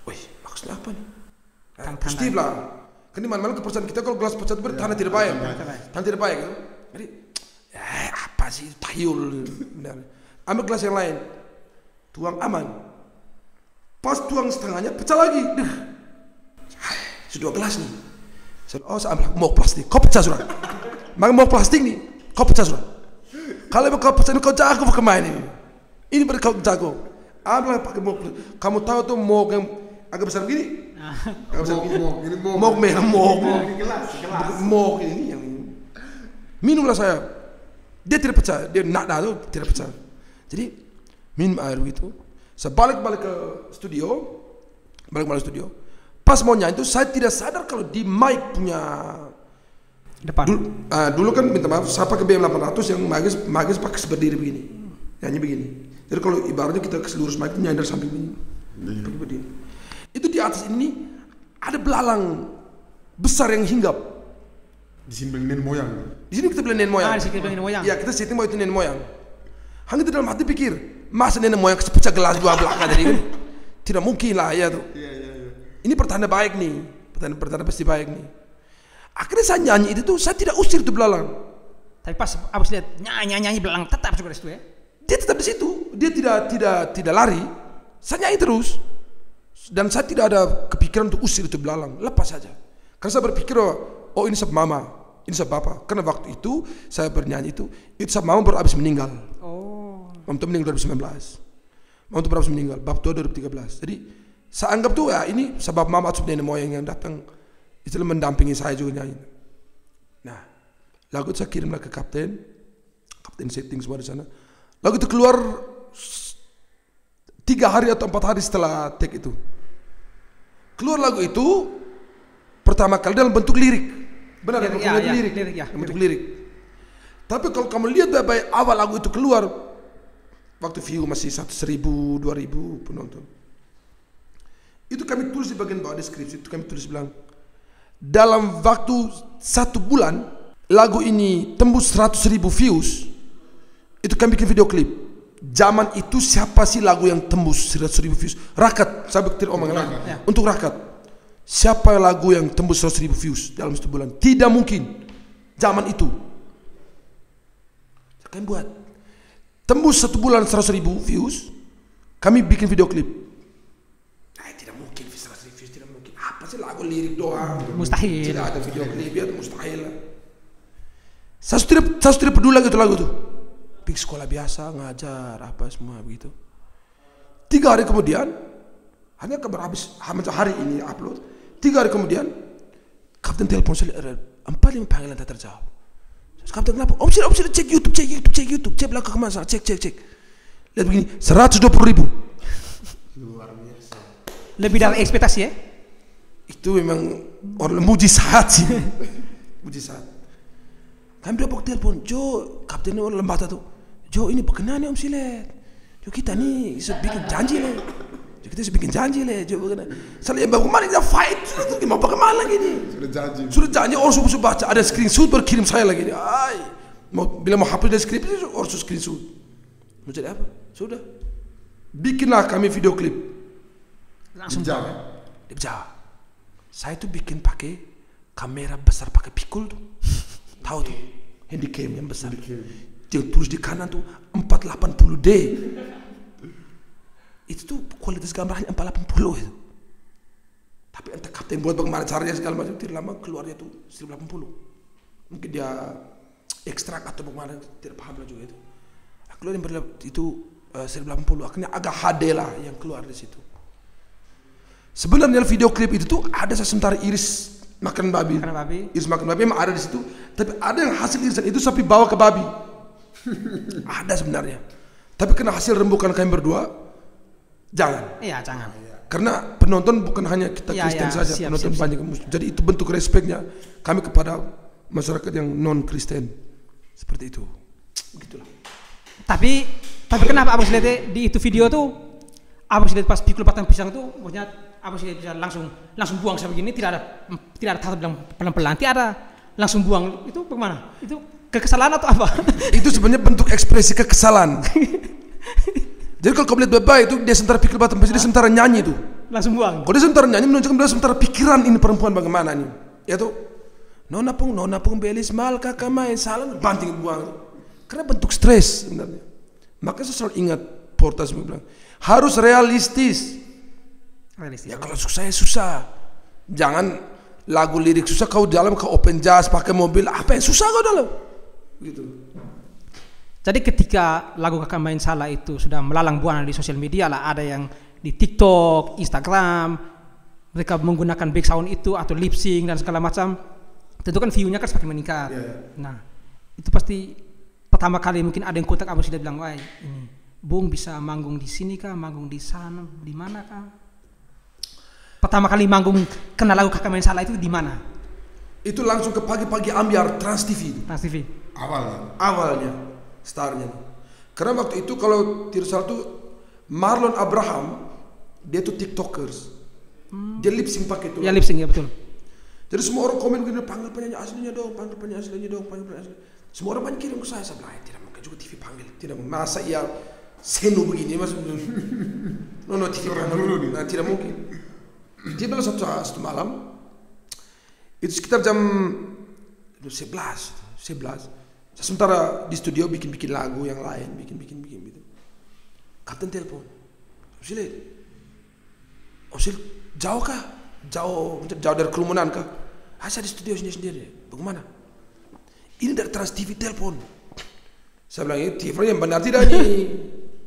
Wih, maksudnya apa nih? Positif lah. Kan di mana-mana kepercayaan kita kalau gelas pecah itu berarti tanah tidak baik. Tanah tidak baik gitu. Jadi apa sih tahyul. Ambil gelas yang lain. Tuang aman. Pas tuang setengahnya pecah lagi. Sudah gelas nih. Saya ambil mau plastik. Kau pecah sudah. Mau plastik nih. Kau pecah sudah. Kalau kau pecah ini kau jago kemana ini? Ini berarti kau jago. Ambil pakai mau. Kamu tahu tuh mau yang agak besar begini? Mok ini yang minumlah saya. Dia tidak pecah. Dia nak tuh tidak pecah. Jadi minum air itu Saya balik ke studio, pas mau nyanyi itu saya tidak sadar kalau di mic punya Depan. dulu kan minta maaf, saya pakai BM 800 yang magis pakai berdiri begini, nyanyi begini. Jadi kalau ibaratnya kita keselurus mic itu nyanyi dari samping begini, pakai berdiri. Itu di atas ini ada belalang besar yang hinggap. Di sini beli nenek moyang. Di sini kita bilang nenek moyang. Di sini kita bilang nenek moyang. Iya, kita setting mau itu nenek moyang. Hanya itu dalam hati pikir, masa nenek moyang pecah gelas dua belakang tadi kan? Tidak mungkin lah ya tuh. Iya. Ini pertanda baik nih, pertanda pasti baik nih. Akhirnya saya nyanyi itu tuh, saya tidak usir itu belalang. Tapi pas abis lihat nyanyi belalang tetap juga di situ ya. Dia tetap di situ, dia tidak lari. Saya nyanyi terus, dan saya tidak ada kepikiran untuk usir itu belalang, lepas saja. Karena saya berpikir, oh ini sebab mama, ini sebab papa. Karena waktu itu saya bernyanyi itu sebab mama baru habis meninggal. Oh. Mama itu meninggal 2019. Mama itu baru habis meninggal, bab tua 2013. Jadi saya anggap tuh ya ini sebab mama atau nenek moyang yang datang itu mendampingi saya juga nyanyi. Nah, lagu itu saya kirimlah ke kapten setting semua di sana. Lagu itu keluar 3 hari atau 4 hari setelah take itu. Keluar lagu itu pertama kali dalam bentuk lirik. Benar ya, lirik. Bentuk lirik. Tapi kalau kamu lihat baik awal lagu itu keluar, waktu view masih 1.000, 2.000 penonton. Itu kami tulis di bagian bawah deskripsi, itu kami tulis bilang, dalam waktu 1 bulan lagu ini tembus 100.000 views. Itu kami bikin video klip. Zaman itu siapa sih lagu yang tembus 100.000 views? Rakat, saya berkata omongan lagi. Ya. Untuk Rakat, siapa lagu yang tembus 100.000 views dalam 1 bulan? Tidak mungkin. Zaman itu kami buat tembus 1 bulan 100.000 views. Kami bikin video klip. Tidak mungkin 100.000 views, tidak mungkin. Apa sih lagu lirik doang? Mustahil. Tidak ada video klip, ya mustahil lah. Saya sudah peduli lagi itu lagu tuh. Pergi sekolah biasa, ngajar, apa semua begitu. 3 hari kemudian, hanya kabar habis hari ini upload. 3 hari kemudian, kapten telepon saya, 4-5 panggilan tak terjawab. Kapten kenapa? Om sudah cek YouTube. Cek belakang kemana? Cek. Lihat begini, 120.000. Luar biasa. Lebih dari ekspektasi ya? Itu memang orang mujizat sih. Mujizat. Kami dua telepon, Jo, kapten orang lembata tuh. Jo, ini bagaimana nih Om Silet? Jo, kita nih bikin janji le. Jo, kita bikin janji le. Jo, bagaimana? Soalnya bagaimana kita fight? Mau bagaimana lagi nih? Sudah janji. Orang sudah baca, ada screenshot berkirim saya lagi nih. Bila mau hapus dari skrip itu orang sudah screenshot. Mau jadi apa? Sudah. Bikinlah kami video klip. Langsung Di Jawa. Saya tuh bikin pakai kamera besar pakai pikul tuh. Tahu tuh, handycam yang besar. Yang tulis di kanan tuh 480D. Itu tuh kualitas gambarnya 480 itu. Tapi entah kapten buat bagaimana caranya segala macam, tidak lama keluarnya tuh 1080. Mungkin dia ekstrak atau bagaimana, tidak paham lah juga itu. Keluar yang itu 1080, akhirnya agak HD lah yang keluar di situ. Sebenarnya video klip itu tuh ada sementara iris makan babi. Iris makan babi memang ada di situ. Tapi ada yang hasil irisan itu sapi bawa ke babi. Ada sebenarnya. Tapi karena hasil rembukan kami berdua, jangan. Iya, jangan. Karena penonton bukan hanya kita Kristen saja, penonton banyak. Jadi itu bentuk respeknya kami kepada masyarakat yang non Kristen. Seperti itu. Begitulah. Tapi kenapa Abang Silet di itu video tuh Abang Silet pas pikul batang pisang tuh pokoknya Abang Silet bisa langsung buang seperti begini, tidak ada tahap bilang pelan-pelan, tidak ada langsung buang. Itu bagaimana? Itu kekesalan atau apa? Itu sebenarnya bentuk ekspresi kekesalan. Jadi kalau kau lihat baik itu dia sementara pikul batang pisang, dia sementara nyanyi tuh. Langsung buang. Kalau dia sementara nyanyi menunjukkan dia sementara pikiran ini perempuan bagaimana nih. Ya tuh. Nona pung belis mal kakak main salah banting buang. Karena bentuk stres sebenarnya. Makanya saya selalu ingat Portas bilang harus realistis. Ya kalau susah. Jangan lagu lirik susah kau dalam ke open jazz pakai mobil apa yang susah kau dalam. Gitu. Jadi ketika lagu Kakak Main Salah itu sudah melalang buana di sosial media lah, ada yang di TikTok, Instagram, mereka menggunakan back sound itu atau lip sync dan segala macam. Tentu kan view-nya kan semakin meningkat. Nah, itu pasti pertama kali mungkin ada yang kontak Abang Silet bilang, wah ini Bung bisa manggung di sini kah, manggung di sana, di mana kah? Pertama kali manggung kena lagu Kakak Main Salah itu di mana? Itu langsung ke pagi-pagi ambiar Trans TV. Trans TV. Awalnya, startnya. Karena waktu itu kalau tidak salah tuh Marlon Abraham, dia tuh tiktokers. Dia lip sync pakai itu. Ya lip sync ya betul. Jadi semua orang komen gini, panggil penyanyi aslinya dong, panggil penyanyi aslinya dong, panggil penyanyi aslinya. Semua orang banyak kirim ke saya bilang, tidak mungkin juga TV panggil, tidak masa ya senu begini mas, no TV panggil, nah, tidak mungkin. Dia bilang satu malam, itu sekitar jam 11. Saya sementara di studio bikin lagu yang lain, bikin gitu. Kapten telepon, Osil jauh kah? Jauh dari kerumunan kah? Saya di studio sendiri. Bagaimana? Ini dari Trans TV telepon. Saya bilang, ini TV yang benar tidak nih?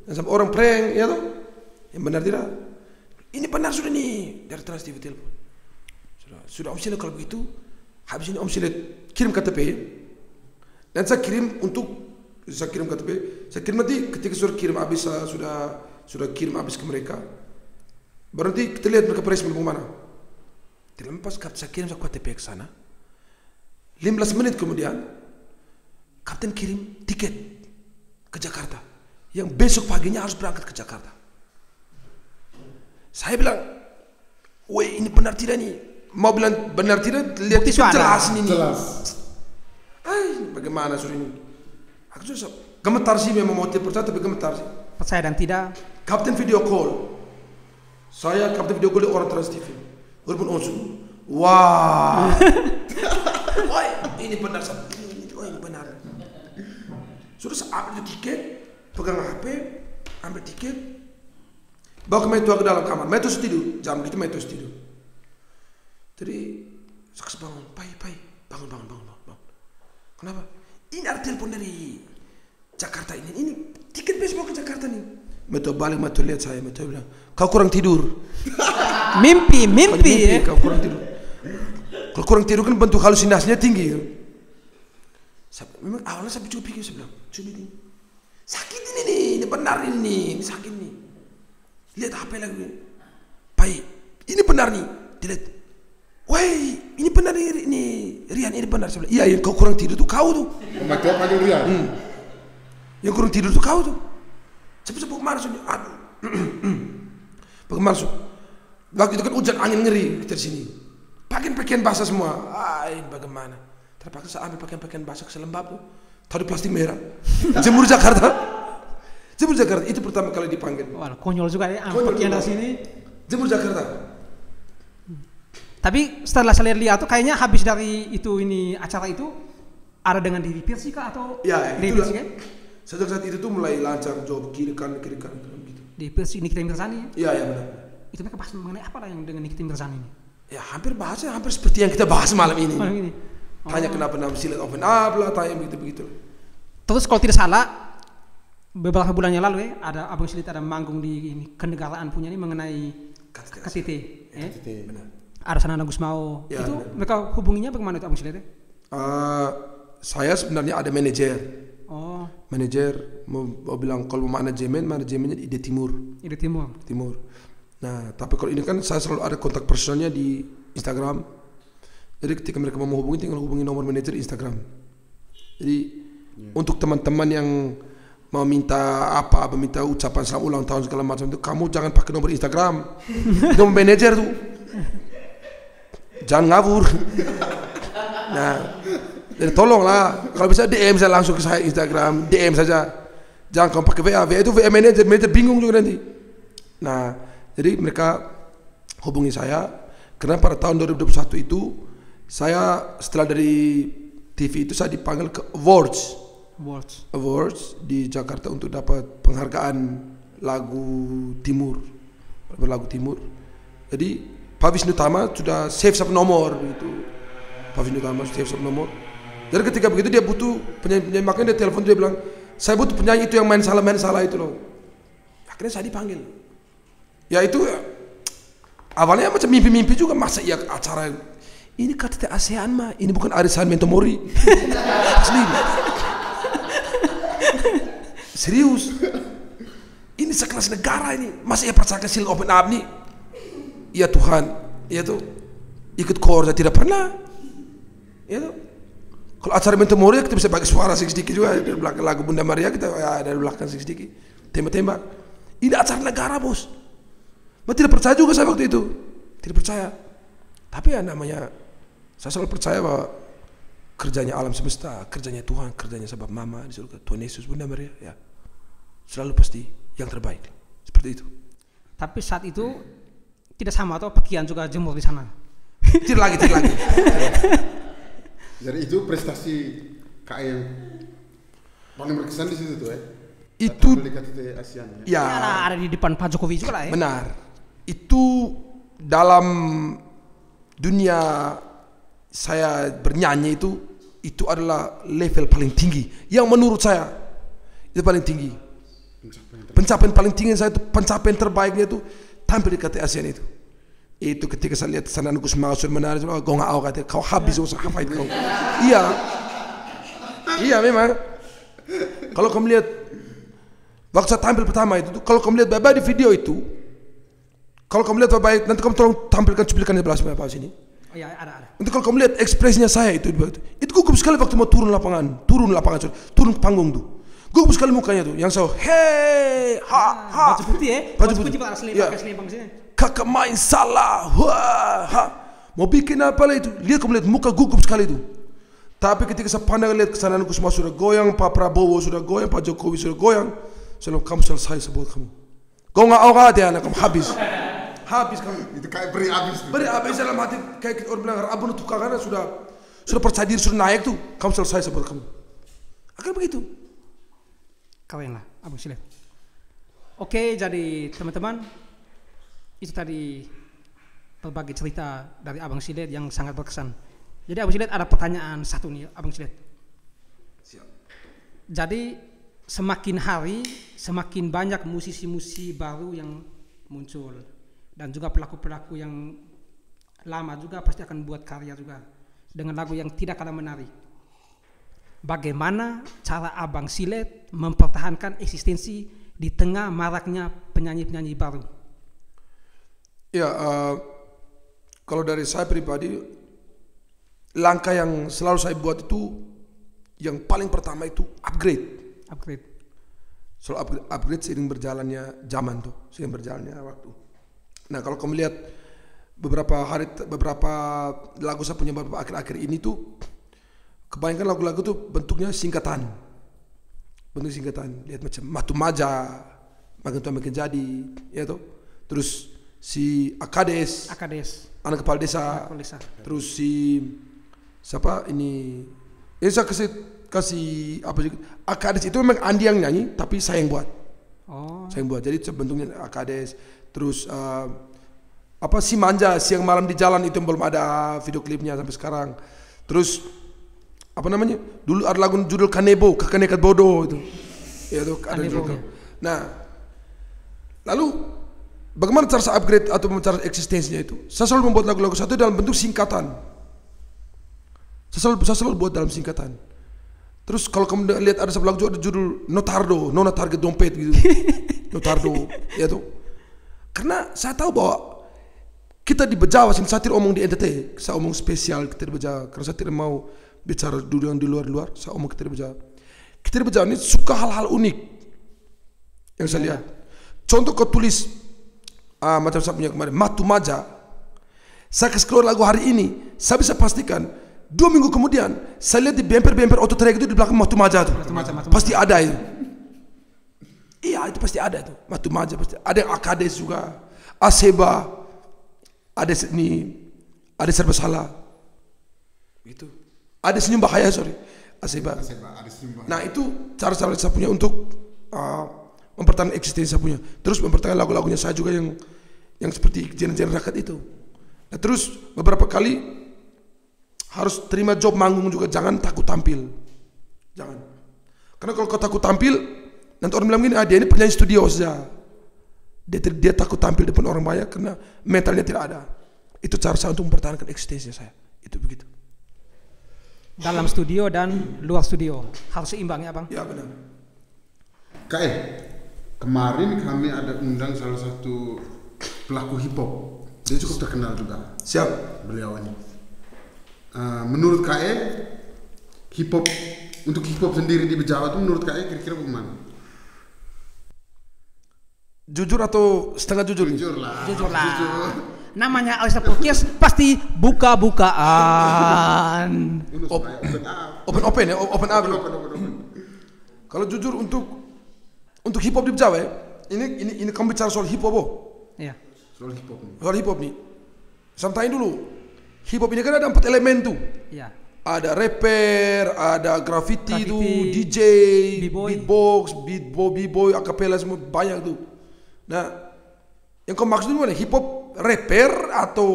Dan sampai orang prank, ya toh? Yang benar tidak? Ini benar sudah nih dari Trans TV telepon. Sudah Om Sile kalau begitu, habis ini Om Sile kirim KTP. Dan saya kirim KTP. Saya kirim nanti ketika sudah kirim habis, sudah kirim habis ke mereka. Baru nanti kita lihat mereka respon bagaimana. Tidak lepas saya kirim KTP ke sana. 15 menit kemudian, kapten kirim tiket ke Jakarta. Yang besok paginya harus berangkat ke Jakarta. Saya bilang, weh ini benar tidak nih? Mau bilang benar tidak? Lihat itu jelas ini. Jelas. Bagaimana suruh ini? Aku sudah gemetar sih, memang mau percaya tapi gemetar sih. Percaya dan tidak. Kapten video call. Saya kapten video call di orang Trans TV. Walaupun onsu. Wah. Wah, ini benar ini benar. Sudah saya ambil tiket, pegang HP, ambil tiket, bawa ke Meto ke dalam kamar. Meto tidur, jam gitu Meto tidur. Jadi saya bangun, bangun. Kenapa? Ini ada telepon dari Jakarta ini. Ini tiket besok ke Jakarta nih. Meto balik, Meto lihat saya, Meto bilang, kau kurang tidur. Mimpi ya. Kau kurang tidur. Kalau kurang tidur kan bentuk halusinasinya tinggi. Memang awalnya saya coba pikir, saya bilang, coba ini. Sakit ini benar ini sakit nih. Lihat HP lagi. Pai, ini benar nih. Dilihat. Woi, ini benar ini Rian, ini benar. Saya bilang, iya, yang kau kurang tidur tuh kau tuh. Mati apa panggil Rian? Yang kurang tidur tuh kau tuh. Cepat masuk. Aduh. Bagaimana masuk? Waktu itu kan hujan angin ngeri kita di sini. Pakaian basah semua. Bagaimana? Terpaksa saya ambil pakaian basah ke selembab tuh. Taruh plastik merah. Jemur Jakarta. Itu pertama kali dipanggil. Wah, konyol juga ya pakaian dari sini. Jemur Jakarta. Tapi setelah saya lihat tuh kayaknya habis dari ini acara itu ada dengan Dewi Persik atau Dewi Persik kan? Sejak saat itu tuh mulai lancar job kiri kanan gitu. Dewi Persik Nikita Mirzani. Iya benar. Itu mereka bahas mengenai apa lah yang dengan Nikita Mirzani ini? Ya hampir seperti yang kita bahas malam ini. Tanya kenapa nama Silat Open Up lah, tanya begitu. Terus kalau tidak salah beberapa bulan yang lalu ada Abang Silit ada manggung di kenegaraan punya ini mengenai KTT. Benar. Ada Sanana Gusmao. Ya, itu benar. mereka hubunginya bagaimana itu Abang Silit? Saya sebenarnya ada manajer. Manajer mau bilang kalau manajemennya Ide Timur. Nah, tapi kalau ini kan saya selalu ada kontak personalnya di Instagram. Jadi ketika mereka mau hubungi tinggal hubungi nomor manajer Instagram. Jadi untuk teman-teman yang mau minta minta ucapan selamat ulang tahun segala macam itu, kamu jangan pakai nomor Instagram. Nomor manajer tuh. Jangan ngawur. Nah, jadi tolonglah kalau bisa DM saya langsung ke saya Instagram, DM saja. Jangan kamu pakai WA itu WA manajer bingung juga nanti. Nah, jadi mereka hubungi saya karena pada tahun 2021 itu saya setelah dari TV itu saya dipanggil ke Awards di Jakarta untuk dapat penghargaan lagu Timur. Jadi Pak Wisnu Tama sudah save satu nomor gitu. Jadi ketika begitu dia butuh penyanyi, makanya dia telepon, dia bilang, saya butuh penyanyi itu yang main salah itu loh. Akhirnya saya dipanggil. Ya itu awalnya macam mimpi juga, masa ya acara ini KTT ASEAN mah, ini bukan arisan Mentomori. Asli. Serius. ini sekelas negara ini, masa ia percayakan seal open up nih? Ya Tuhan, ya tuh ikut koor tidak pernah, ya tuh. Kalau acara Memento Mori kita bisa pakai suara sedikit juga dari belakang lagu Bunda Maria kita ya dari belakang sedikit tembak-tembak. Ini acara negara bos. Mas tidak percaya juga saya waktu itu, tidak percaya. Tapi ya namanya saya selalu percaya bahwa kerjanya alam semesta, kerjanya Tuhan, kerjanya sebab Mama di surga, Tuhan Yesus, Bunda Maria, ya selalu pasti yang terbaik. Seperti itu. Tapi saat itu tidak sama atau Pakian juga jemur di sana? Tidak lagi. Jadi itu prestasi KAI yang paling berkesan di situ tuh ya. Itu KTT ASEAN ya. Ya, ada di depan Pak Jokowi juga lah ya. benar. Itu dalam dunia saya bernyanyi itu adalah level paling tinggi. Yang menurut saya itu paling tinggi. Pencapaian paling tinggi saya itu, pencapaian terbaiknya itu tampil di KTT ASEAN itu. Itu ketika saya lihat Sanana Gus Mansur menari, kau nggak tahu kata kau habis usah apa itu kau. Iya memang. Kalau kamu lihat waktu saya tampil pertama itu, kalau kamu lihat baik-baik di video itu, kalau kamu lihat baik-baik nanti kamu tolong tampilkan cuplikannya sebelah sini. Oh iya ada. Nanti kalau kamu lihat ekspresinya saya itu gugup sekali waktu mau turun panggung tuh. Gugup sekali mukanya tuh, yang so hey ha. Baju putih ya. Baju putih pakai selempang sini. Kakak main salah, mau bikin apa lah itu? Kamu lihat muka gugup sekali itu. Tapi ketika saya pandang lihat kesana Gus Mas sudah goyang, Pak Prabowo sudah goyang, Pak Jokowi sudah goyang, saya bilang kamu selesai sebut kamu. Kau nggak awal ya anak kamu habis kamu. Itu kayak beri habis dalam hati kayak orang bilang Rabun itu karena sudah percaya diri sudah naik tuh, kamu selesai sebut kamu. Akan begitu. Kawin lah, Abang Silet. Oke, jadi teman-teman. Itu tadi berbagai cerita dari Abang Silet yang sangat berkesan. Jadi Abang Silet ada pertanyaan satu nih Abang Silet. Siap. Jadi semakin hari semakin banyak musisi-musisi baru yang muncul dan juga pelaku-pelaku yang lama juga pasti akan buat karya juga dengan lagu yang tidak kalah menarik. Bagaimana cara Abang Silet mempertahankan eksistensi di tengah maraknya penyanyi-penyanyi baru? Ya, kalau dari saya pribadi, langkah yang selalu saya buat itu, yang paling pertama itu upgrade. Selalu upgrade seiring berjalannya zaman tuh, seiring berjalannya waktu. Nah kalau kamu lihat beberapa lagu saya punya beberapa akhir-akhir ini tuh, kebanyakan lagu-lagu tuh bentuknya singkatan. Lihat macam Matu Maja, makin jadi, ya tuh. Terus si Akades, anak kepala desa. Terus si siapa ini? Saya kasih apa juga? Akades itu memang Andi yang nyanyi, tapi saya yang buat. Saya yang buat. Jadi bentuknya Akades. Terus si Manja siang malam di jalan itu belum ada video klipnya sampai sekarang. Terus apa namanya? Dulu ada lagu judul Kanebo, Kakak Nekat Bodoh itu. Ya itu ada judul. Nah, lalu bagaimana cara saya upgrade atau cara eksistensinya itu? Saya selalu membuat lagu-lagu satu dalam bentuk singkatan. Saya selalu buat dalam singkatan. Terus kalau kamu lihat ada sebuah lagu ada judul Notardo, Nona Target Dompet gitu. Notardo, ya tuh. Karena saya tahu bahwa kita di Bejawa, saya tidak omong di NTT, saya omong spesial kita di Bejawa. Karena saya tidak mau bicara dulu yang di luar-luar, saya omong kita di Bejawa. Kita di Bejawa ini suka hal-hal unik yang saya lihat. Contoh kau tulis macam saya punya kemarin Matu Maja, saya kasih keluar lagu hari ini, saya bisa pastikan 2 minggu kemudian saya lihat di bemper auto track itu di belakang Matu Maja tuh. Pasti ada itu. Iya itu pasti ada tuh Matu Maja pasti. Ada yang Akades juga, Aseba, ada ini, ada serba salah. Itu. Ada senyum bahaya Aseba. Nah itu cara-cara saya punya untuk mempertahankan eksistensi saya punya. Terus mempertahankan lagu-lagunya saya juga yang seperti genre-genre rakyat itu. Nah, terus beberapa kali harus terima job manggung juga, jangan takut tampil. Jangan. Karena kalau kau takut tampil, nanti orang bilang gini, dia ini penyanyi studio saja. Dia takut tampil depan orang banyak karena mentalnya tidak ada. Itu cara saya untuk mempertahankan eksistensi saya. Itu begitu. Dalam studio dan luar studio harus seimbang ya Bang? Ya benar. Kae, kemarin kami ada undang salah satu pelaku hip hop. Dia cukup terkenal juga. Siap. Beliau ini. Menurut KE hip hop untuk hip hop sendiri di Bejawa itu menurut KE kira-kira bagaimana? Jujur atau setengah jujur? Jujur lah. Jujur lah. Namanya Alisa Podcast pasti buka-bukaan. Open ya, open up. Kalau jujur untuk hip hop di Bejawa ya, ini kamu bicara soal hip hop Iya. Soal hip hop nih. Soal hip hop nih. Sampai dulu. Hip hop ini kan ada 4 elemen tuh. Iya. Ada rapper, ada graffiti tuh, DJ, B-boy. beatbox, b-boy, acapella semua banyak tuh. Nah, yang kau maksud dulu mana? Hip hop rapper atau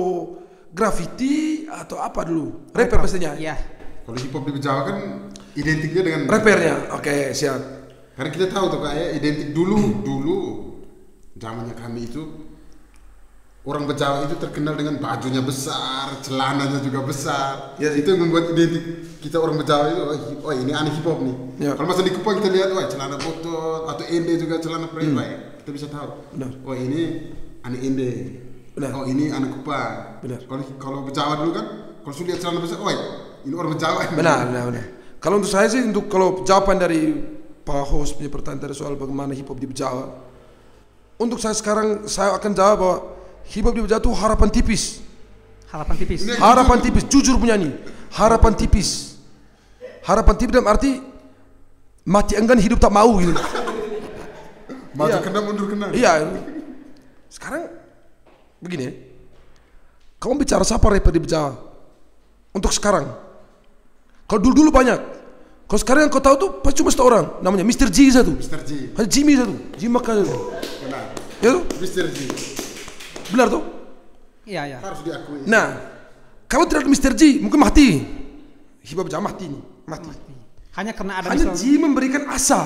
graffiti atau apa dulu? Rapper pastinya. Iya. Kalau hip hop di Bejawa kan identiknya dengan Rappernya. Oke, siap. Karena kita tahu tuh kayak identik dulu zamannya kami itu orang Bejawa itu terkenal dengan bajunya besar, celananya juga besar. Ya, itu yang membuat identik kita orang Bejawa itu, oh ini aneh hip hop nih. Ya. Kalau masa di Kupang kita lihat, wah celana botol atau ende juga celana prewed, kita bisa tahu. Benar. Oh ini aneh ende. Benar. Oh ini anak Kupang. Benar. Kalau Bejawa dulu kan, kalau sudah lihat celana besar, oh ini orang Bejawa. Benar. Kalau untuk saya sih, kalau jawaban dari Pak Host punya pertanyaan soal bagaimana hip hop di Bejawa, untuk saya sekarang saya akan jawab bahwa hip hop di Bejawa itu harapan tipis. Harapan tipis. Harapan tipis, jujur punya nih. Harapan tipis. Harapan tipis dalam arti mati enggan hidup tak mau gitu. Maju Iya. kena mundur kena. Iya. Sekarang begini ya. Kamu bicara siapa rapper di Bejawa? Untuk sekarang. Kalau dulu banyak. Kalau sekarang yang kau tahu tuh pasti cuma satu orang, namanya Mr. G satu. Mr. G. Ada Jimmy satu. Jimmy Maka satu. Benar. Ya tuh? Mr. G. Benar tuh? Iya. Harus diakui. Nah, kalau tidak ada Mr. G, mungkin mati. Hip hop Bejawa mati nih. Mati. Hanya karena ada Hanya misal- G memberikan asa.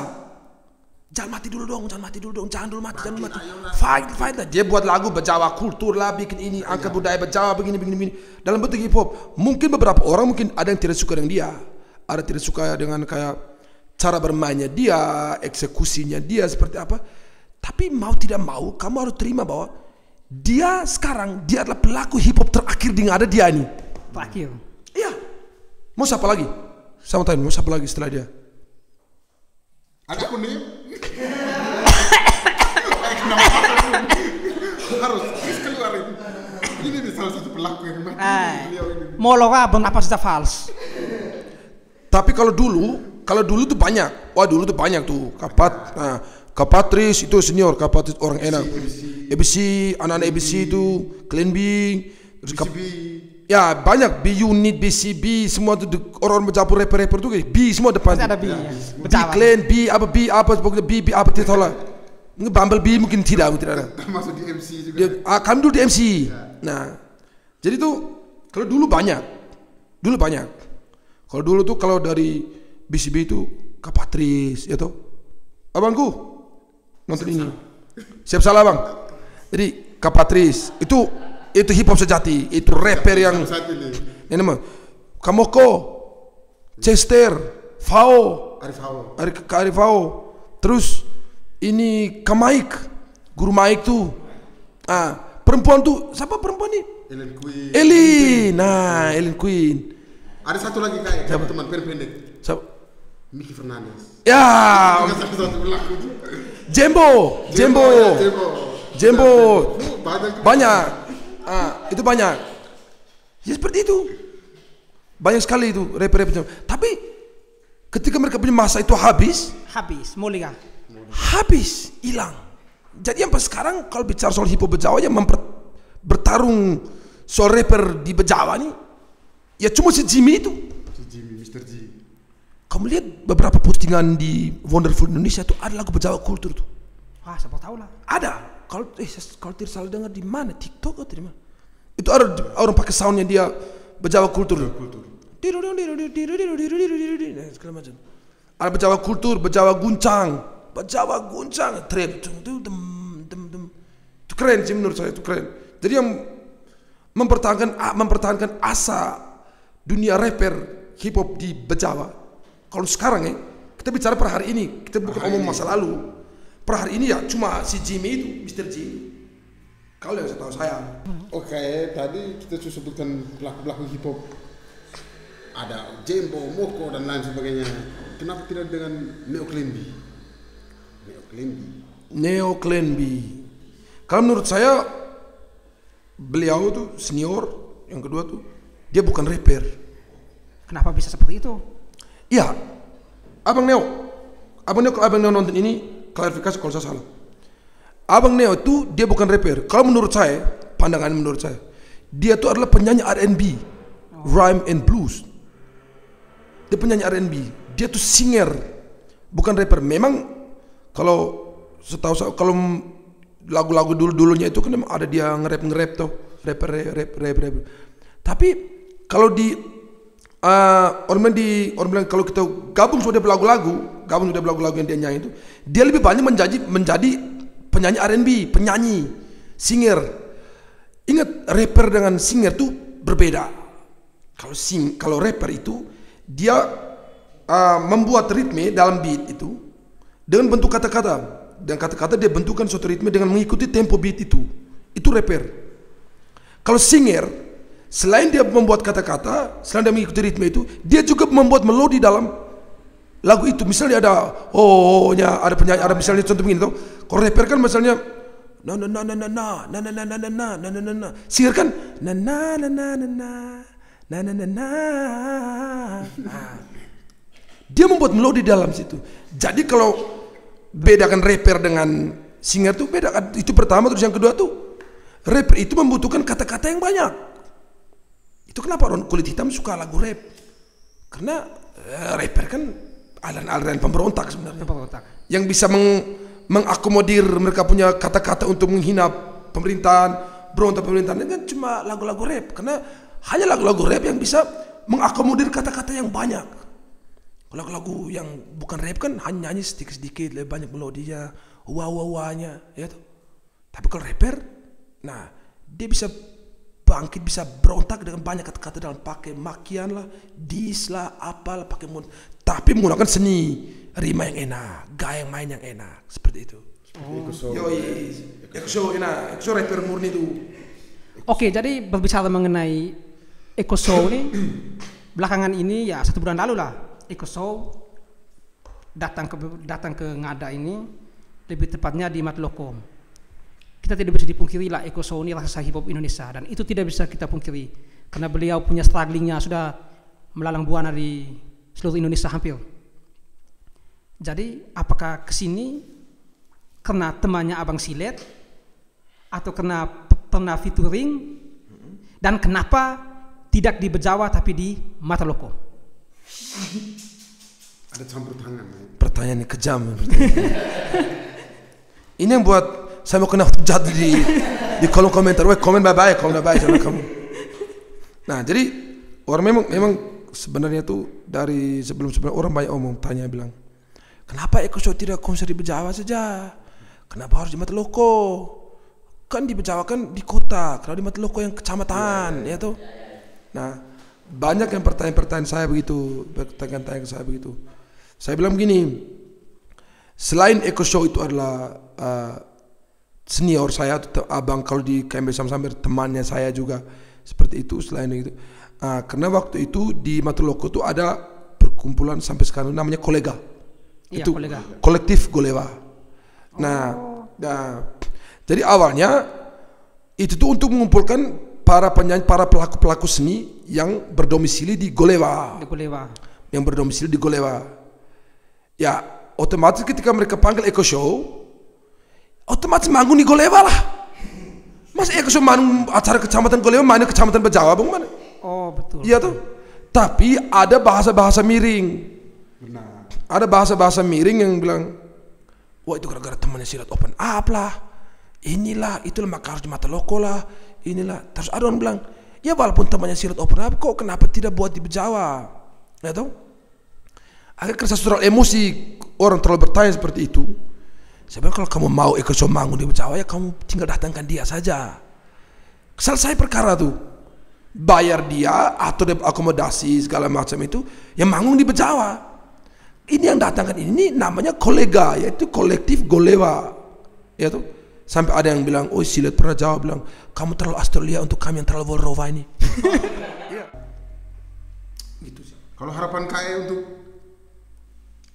Jangan mati dulu dong, jangan dulu mati. Fight lah. Dia buat lagu Bejawa kultur lah, bikin ini, angkat budaya Bejawa begini. Dalam bentuk hip hop. Mungkin beberapa orang mungkin ada yang tidak suka dengan dia. Ada tidak suka dengan kayak cara bermainnya dia, eksekusinya dia seperti apa. Tapi mau tidak mau, kamu harus terima bahwa dia sekarang, dia adalah pelaku hip hop terakhir yang ada dia nih. terakhir. Iya. Mau siapa lagi? Sama tanya, mau siapa lagi setelah dia? Ada pun nih. harus keluarin. Ini nih salah satu pelaku yang mati. Beliau ini. Molora bon apa sudah fals. Tapi kalau dulu tuh banyak. Wah dulu tuh banyak tuh. Kapatris itu senior, Kapatris orang enak. ABC, anak-anak ABC itu, Clean B, terus BCB. ya banyak B Unit, BCB, semua tuh orang mencampur rapper tuh B semua depan. Pasti ada B. B Bejawa. Clean B apa pokoknya B apa tidak tahu lah. Bumble B mungkin tidak ada. Termasuk di MC juga. Kami dulu di MC. Nah, jadi tuh kalau dulu banyak. Kalau dulu tuh kalau dari BCB itu Kapatris, ya toh. Abangku nonton ini. Siap salah bang. Jadi Kapatris itu hip hop sejati, itu rapper yang Saat ini. ini nama Kamoko, Chester, Fao, Arif Hawo. terus ini Kamaik, guru Maik tuh. Perempuan tuh siapa perempuan nih? Ellen Queen. Ellen Queen. Ada satu lagi kayak teman pendek. Siapa? Mickey Fernandez. Ya, Juga salah satu pelaku. Jembo. Banyak. Itu banyak. Ya seperti itu. Banyak sekali itu rapper. Tapi ketika mereka punya masa itu habis, Mulai. habis, hilang. Jadi sampai sekarang kalau bicara soal hip hop Bejawa yang bertarung soal rapper di Bejawa nih, ya cuma si Jimmy itu. Mr. G. Kamu lihat beberapa postingan di Wonderful Indonesia itu ada lagu Bejawa Kultur tuh. Wah, siapa tahu lah. Ada. Kalau tidak salah dengar di mana, TikTok atau di mana? Itu ada orang pakai soundnya dia Bejawa Kultur. Segala macam. Ada Bejawa Kultur, Bejawa Guncang, trap. Itu keren sih menurut saya, itu keren. Jadi yang mempertahankan asa dunia rapper hip hop di Bejawa. Kalau sekarang kita bicara per hari ini, kita bukan omong masa lalu. Per hari ini ya cuma si Jimmy itu, Mr. Jimmy. Kalau yang saya tahu saya. Oke, tadi kita sudah sebutkan pelaku-pelaku hip hop. Ada Jembo, Moko dan lain sebagainya. Kenapa tidak dengan Neo Clenby? Neo Clenby. Kalau menurut saya beliau tuh senior, yang kedua tuh dia bukan rapper. Kenapa bisa seperti itu? Iya, Abang Neo kalau Abang Neo nonton ini klarifikasi kalau saya salah. Abang Neo itu dia bukan rapper. Kalau menurut saya, pandangan menurut saya, dia tuh adalah penyanyi R&B, rhyme and blues. Dia penyanyi R&B, dia tuh singer, bukan rapper. Memang kalau setahu saya, kalau lagu-lagu dulunya itu kan memang ada dia nge-rap tuh, rapper. Tapi kalau di orang bilang kalau kita gabung sudah lagu-lagu yang dia nyanyi itu, dia lebih banyak menjadi penyanyi R&B, penyanyi, singer. Ingat, rapper dengan singer tuh berbeda. Kalau rapper itu dia membuat ritme dalam beat itu dengan bentuk kata-kata, dan kata-kata dia bentukkan suatu ritme dengan mengikuti tempo beat itu. Itu rapper. Kalau singer, selain dia membuat kata-kata, selain dia mengikuti ritme itu, dia juga membuat melodi dalam lagu itu. Misalnya ada ada penyanyi, ada misalnya contoh begini tuh. Kalau rapper kan misalnya singer kan dia membuat melodi dalam situ. Jadi kalau bedakan rapper dengan singer tuh beda. Itu pertama. Terus yang kedua tuh, rapper itu membutuhkan kata-kata yang banyak. Itu kenapa orang kulit hitam suka lagu rap, karena rapper kan aliran pemberontak sebenarnya, yang bisa mengakomodir mereka punya kata-kata untuk menghina pemerintahan, berontak pemerintahan. Kan cuma lagu-lagu rap, karena hanya lagu-lagu rap yang bisa mengakomodir kata-kata yang banyak. Lagu-lagu yang bukan rap kan hanya nyanyi sedikit-sedikit, lebih banyak melodinya, wah-wah-wahnya, ya tuh. Tapi kalau rapper, nah dia bisa bangkit, bisa berontak dengan banyak kata-kata dalam pakai makian lah, dis lah, apalah, pakai tapi menggunakan seni, rima yang enak, gaya main yang enak, seperti itu. Eko enak, Eko rapper murni itu. Oke, jadi berbicara mengenai Eko Show ini, belakangan ini ya 1 bulan lalu lah, Eko Show datang ke Ngada ini, lebih tepatnya di Matlokom. Kita tidak bisa dipungkiri lah Eko Show ini raksasa hip hop Indonesia, dan itu tidak bisa kita pungkiri karena beliau punya strugglingnya sudah melalang buana di seluruh Indonesia hampir. Jadi apakah kesini karena temannya Abang Silet atau karena pernah featuring, dan kenapa tidak di Bejawa tapi di Mataloko? Ada campur tangan. Pertanyaan yang kejam. Ini yang buat saya mau kena hujat di kolom komentar. Komen bye-bye sama kamu. Nah, jadi orang memang sebenarnya tuh dari sebelum orang banyak tanya bilang, kenapa Eko Show tidak konser di Bejawa saja? Kenapa harus di Mataloko? Kan di Bejawa kan di kota, kalau di Mataloko yang kecamatan, ya tuh. Nah, banyak yang pertanyaan saya begitu, pertanyaan saya begitu. Saya bilang begini, selain Eko Show itu adalah senior saya, abang kalau di KMB Samsamber temannya saya juga seperti itu. Selain itu, karena waktu itu di Mataloko itu ada perkumpulan sampai sekarang namanya Kolega. Iya, itu Kolega. Kolektif Golewa. Nah, jadi awalnya itu tuh untuk mengumpulkan para penyanyi, para pelaku seni yang berdomisili di Golewa. Yang berdomisili di Golewa. Ya, otomatis ketika mereka panggil Eko Show, otomatis manggung di Golewa lah. Mas Eko Show manggung acara kecamatan Golewa, mana kecamatan Bejawa, bang mana? Oh betul. Iya tuh. Tapi ada bahasa-bahasa miring. Benar. Ada bahasa-bahasa miring yang bilang, wah itu gara-gara temannya Silat open up lah, inilah, itulah maka harus di Mataloko lah, inilah. Terus ada orang bilang, ya walaupun temannya Silat open up, kok kenapa tidak buat di Bejawa? Ya tahu? Agak kerasa surat emosi, orang terlalu bertanya seperti itu. Saya bilang, kalau kamu mau Eko Show manggung di Bejawa, ya kamu tinggal datangkan dia saja. Selesai perkara tuh. Bayar dia atau dia akomodasi segala macam itu, yang manggung di Bejawa. Ini yang datangkan ini namanya kolega, yaitu kolektif Golewa. Ya tuh. Sampai ada yang bilang, oh Silet pernah jawab bilang, kamu terlalu Australia untuk kami yang terlalu Volrova ini. Gitu sih. Kalau harapan KAE untuk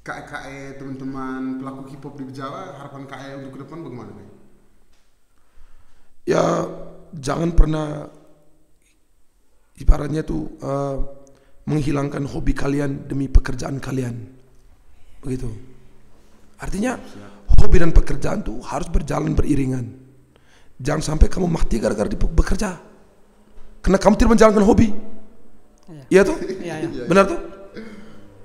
KAE teman-teman pelaku K-pop di Jawa, harapan KAE untuk ke depan bagaimana? Ya jangan pernah ibaratnya tuh menghilangkan hobi kalian demi pekerjaan kalian. Begitu. Artinya hobi dan pekerjaan tuh harus berjalan beriringan. Jangan sampai kamu mati gara-gara bekerja. Karena kamu tidak menjalankan hobi. Iya tuh? Iya. Benar tuh?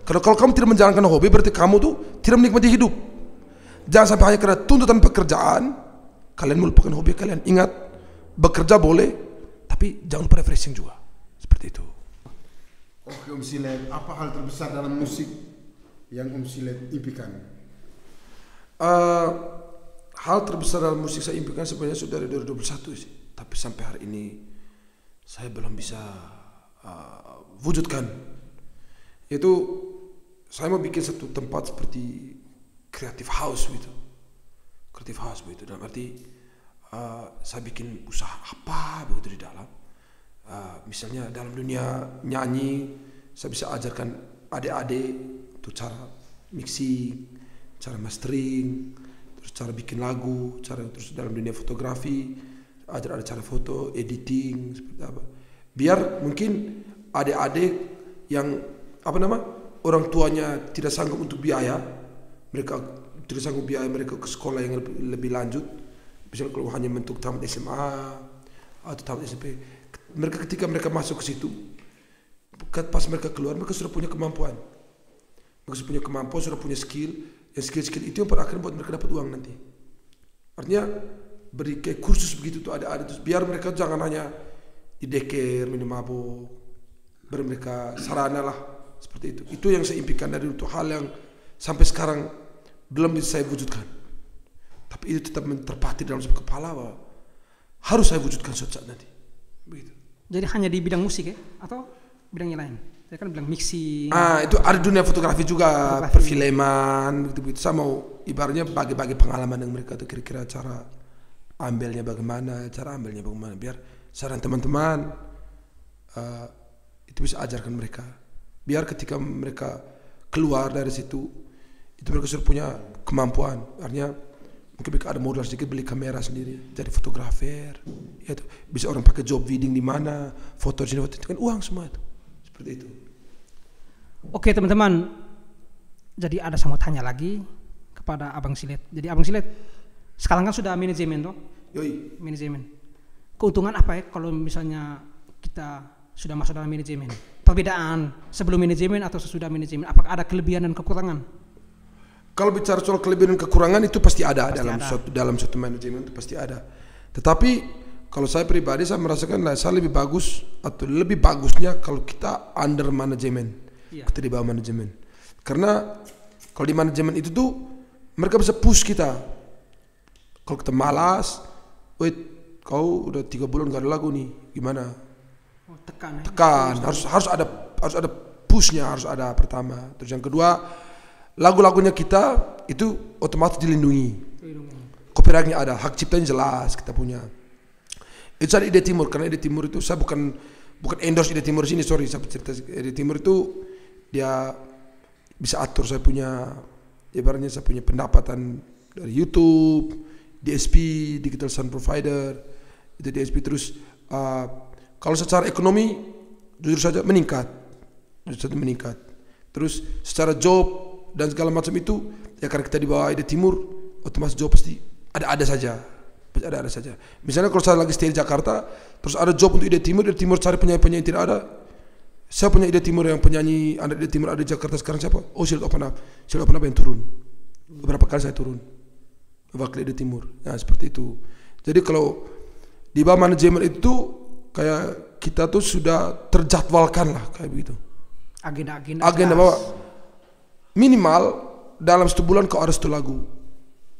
Kalau kamu tidak menjalankan hobi berarti kamu tuh tidak menikmati hidup. Jangan sampai hanya karena tuntutan pekerjaan kalian melupakan hobi kalian. Ingat, bekerja boleh, tapi jangan lupa refreshing juga. Seperti itu. Oke Om Silet, apa hal terbesar dalam musik yang Om Silet impikan? Hal terbesar dalam musik saya impikan sebenarnya sudah dari 2021 sih. Tapi sampai hari ini saya belum bisa wujudkan. Yaitu saya mau bikin satu tempat seperti creative house gitu. Creative house begitu. Dalam arti saya bikin usaha apa begitu di dalam. Misalnya dalam dunia nyanyi, saya bisa ajarkan adik-adik untuk cara mixing, cara mastering, terus cara bikin lagu, cara terus dalam dunia fotografi, ada cara foto, editing seperti apa. Biar mungkin adik-adik yang orang tuanya tidak sanggup untuk biaya, mereka tidak sanggup biaya mereka ke sekolah yang lebih lanjut, misalnya kalau hanya bentuk tamat SMA atau tamat SMP, mereka ketika mereka masuk ke situ, pas mereka keluar mereka sudah punya kemampuan, sudah punya skill, yang skill itu yang pada akhirnya buat mereka dapat uang nanti. Artinya beri kayak kursus begitu tuh ada terus biar mereka jangan hanya dideker minum mabuk, beri mereka sarana lah seperti itu. Itu yang saya impikan dari untuk hal yang sampai sekarang belum bisa saya wujudkan. Tapi itu tetap terpatri dalam kepala bahwa harus saya wujudkan suatu saat nanti. Begitu. Jadi hanya di bidang musik ya atau bidangnya lain? Saya kan bilang mixing. Itu ada dunia fotografi juga, perfilman begitu. Saya mau ibaratnya bagi-bagi pengalaman yang mereka tuh kira-kira cara ambilnya bagaimana, biar saran teman-teman itu bisa ajarkan mereka. Biar ketika mereka keluar dari situ, itu mereka sudah punya kemampuan. Artinya mungkin mereka ada modal sedikit beli kamera sendiri, jadi fotografer. Ya tuh, bisa orang pakai job wedding di mana, foto di sini, foto itu kan uang semua itu. Seperti itu. Oke teman-teman, jadi ada saya mau tanya lagi kepada Abang Silet. Jadi Abang Silet, sekarang kan sudah manajemen toh? Yoi. Manajemen. Keuntungan apa ya kalau misalnya kita sudah masuk dalam manajemen? Perbedaan sebelum manajemen atau sesudah manajemen? Apakah ada kelebihan dan kekurangan? Kalau bicara soal kelebihan dan kekurangan itu pasti ada dalam suatu manajemen itu pasti ada. Tetapi kalau saya pribadi saya merasakan saya lebih bagus atau lebih bagusnya kalau kita under manajemen, kita di bawah manajemen. Karena kalau di manajemen itu tuh mereka bisa push kita. Kalau kita malas, wait, kau udah 3 bulan gak ada lagu nih, gimana? Tekan, harus ada pushnya, harus ada pertama. Terus yang kedua, lagu-lagunya kita itu otomatis dilindungi. Copyrightnya ada, hak ciptanya jelas kita punya. Itu ada Ide Timur, karena Ide Timur itu saya bukan endorse Ide Timur sini, sorry, saya cerita Ide Timur itu dia bisa atur saya punya, ibaratnya saya punya pendapatan dari YouTube, DSP, Digital Sound Provider, itu DSP terus. Kalau secara ekonomi jujur saja meningkat. Terus secara job dan segala macam itu ya karena kita di bawah Ide Timur, otomatis job pasti ada saja. Misalnya kalau saya lagi stay di Jakarta, terus ada job untuk Ide Timur cari penyanyi-penyanyi tidak ada. Saya punya Ide Timur yang penyanyi ada Ide Timur ada di Jakarta sekarang siapa? Oh Silet Open Up yang turun. Beberapa kali saya turun. Wakil Ide Timur. Nah seperti itu. Jadi kalau di bawah manajemen itu kayak kita tuh sudah terjadwalkan lah kayak begitu. Agenda bahwa minimal dalam 1 bulan kau harus 1 lagu.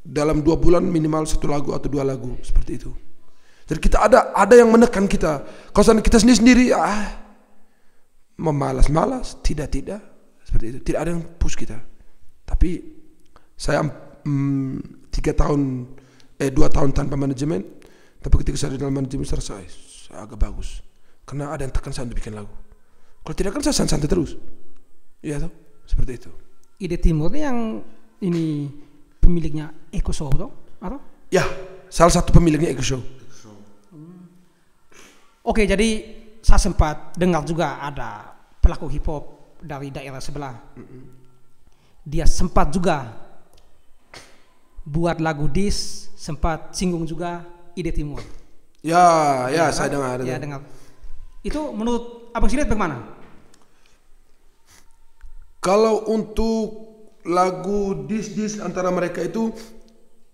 Dalam 2 bulan minimal 1 lagu atau 2 lagu seperti itu. Jadi kita ada yang menekan kita. Kalau kita sendiri memalas-malas, tidak seperti itu. Tidak ada yang push kita. Tapi saya 2 tahun tanpa manajemen, tapi ketika saya di dalam manajemen saya agak bagus. Karena ada yang tekan saya untuk bikin lagu. Kalau tidak kan saya santai terus. Iya toh, seperti itu. Ide Timur yang ini pemiliknya Eko Show toh? Atau? Ya, salah satu pemiliknya Eko Show. Oke, jadi saya sempat dengar juga ada pelaku hip hop dari daerah sebelah. Dia sempat juga buat lagu diss, sempat singgung juga Ide Timur. Ya, saya dengar. Ya, dengar. Itu menurut Abang Silet bagaimana? Kalau untuk lagu diss antara mereka itu,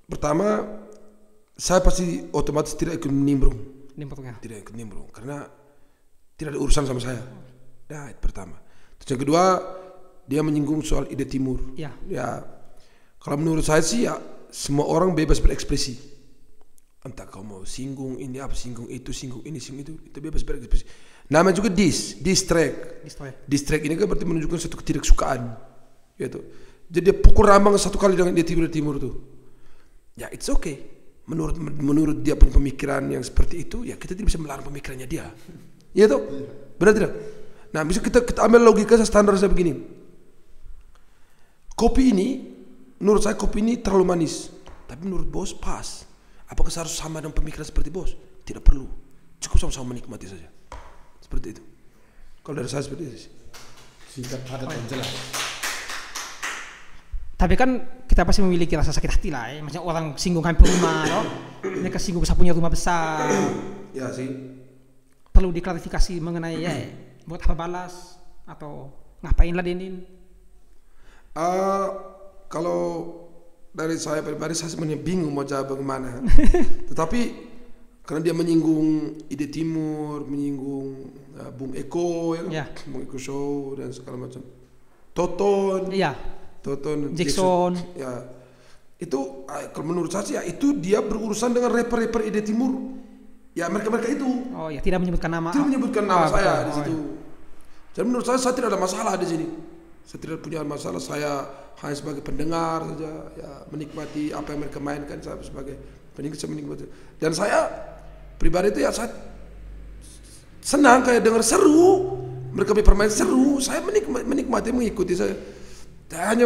pertama saya pasti otomatis tidak ikut nimbrung. Tidak ikut nimbrung karena tidak ada urusan sama saya. Nah, itu pertama. Terus yang kedua, dia menyinggung soal Ide Timur. Ya. Kalau menurut saya sih ya semua orang bebas berekspresi. Entah kau mau singgung ini apa, singgung itu, singgung ini, singgung itu bebas berekspresi. Namanya juga diss track. Diss track ini kan berarti menunjukkan satu ketidaksukaan, gitu. Jadi dia pukul rambang satu kali dengan Ide Timur tuh. Ya, it's okay. Menurut dia punya pemikiran yang seperti itu, ya kita tidak bisa melarang pemikirannya dia. Iya toh? Benar tidak? Nah, bisa kita ambil logika standar saya begini. Kopi ini, menurut saya kopi ini terlalu manis, tapi menurut bos pas. Apakah saya harus sama dengan pemikiran seperti bos? Tidak perlu. Cukup sama-sama menikmati saja. Seperti itu. Kalau dari saya seperti itu sih. Singkat, padat, dan jelas. Tapi kan kita pasti memiliki rasa sakit hati lah, Maksudnya orang singgung hampir rumah, loh. Mereka singgung saya punya rumah besar. Ya sih. Perlu diklarifikasi mengenai buat apa balas atau ngapain ladenin? Kalau dari saya pribadi, saya sebenarnya bingung mau jawab bagaimana. Tetapi karena dia menyinggung Ide Timur, menyinggung Bung Eko, Bung Eko Show dan segala macam. Toton, Jackson, ya itu kalau menurut saya sih ya itu dia berurusan dengan rapper Ide Timur, ya mereka itu. Oh ya, tidak menyebutkan nama. Tidak menyebutkan nama saya di situ. Jadi menurut saya tidak ada masalah di sini. Saya tidak punya masalah. Saya hanya sebagai pendengar saja, ya menikmati apa yang mereka mainkan. Saya sebagai pendengar saya menikmati. Dan saya pribadi itu ya saya senang kayak dengar seru. Mereka bermain seru. Saya menikmati mengikuti saya. Hanya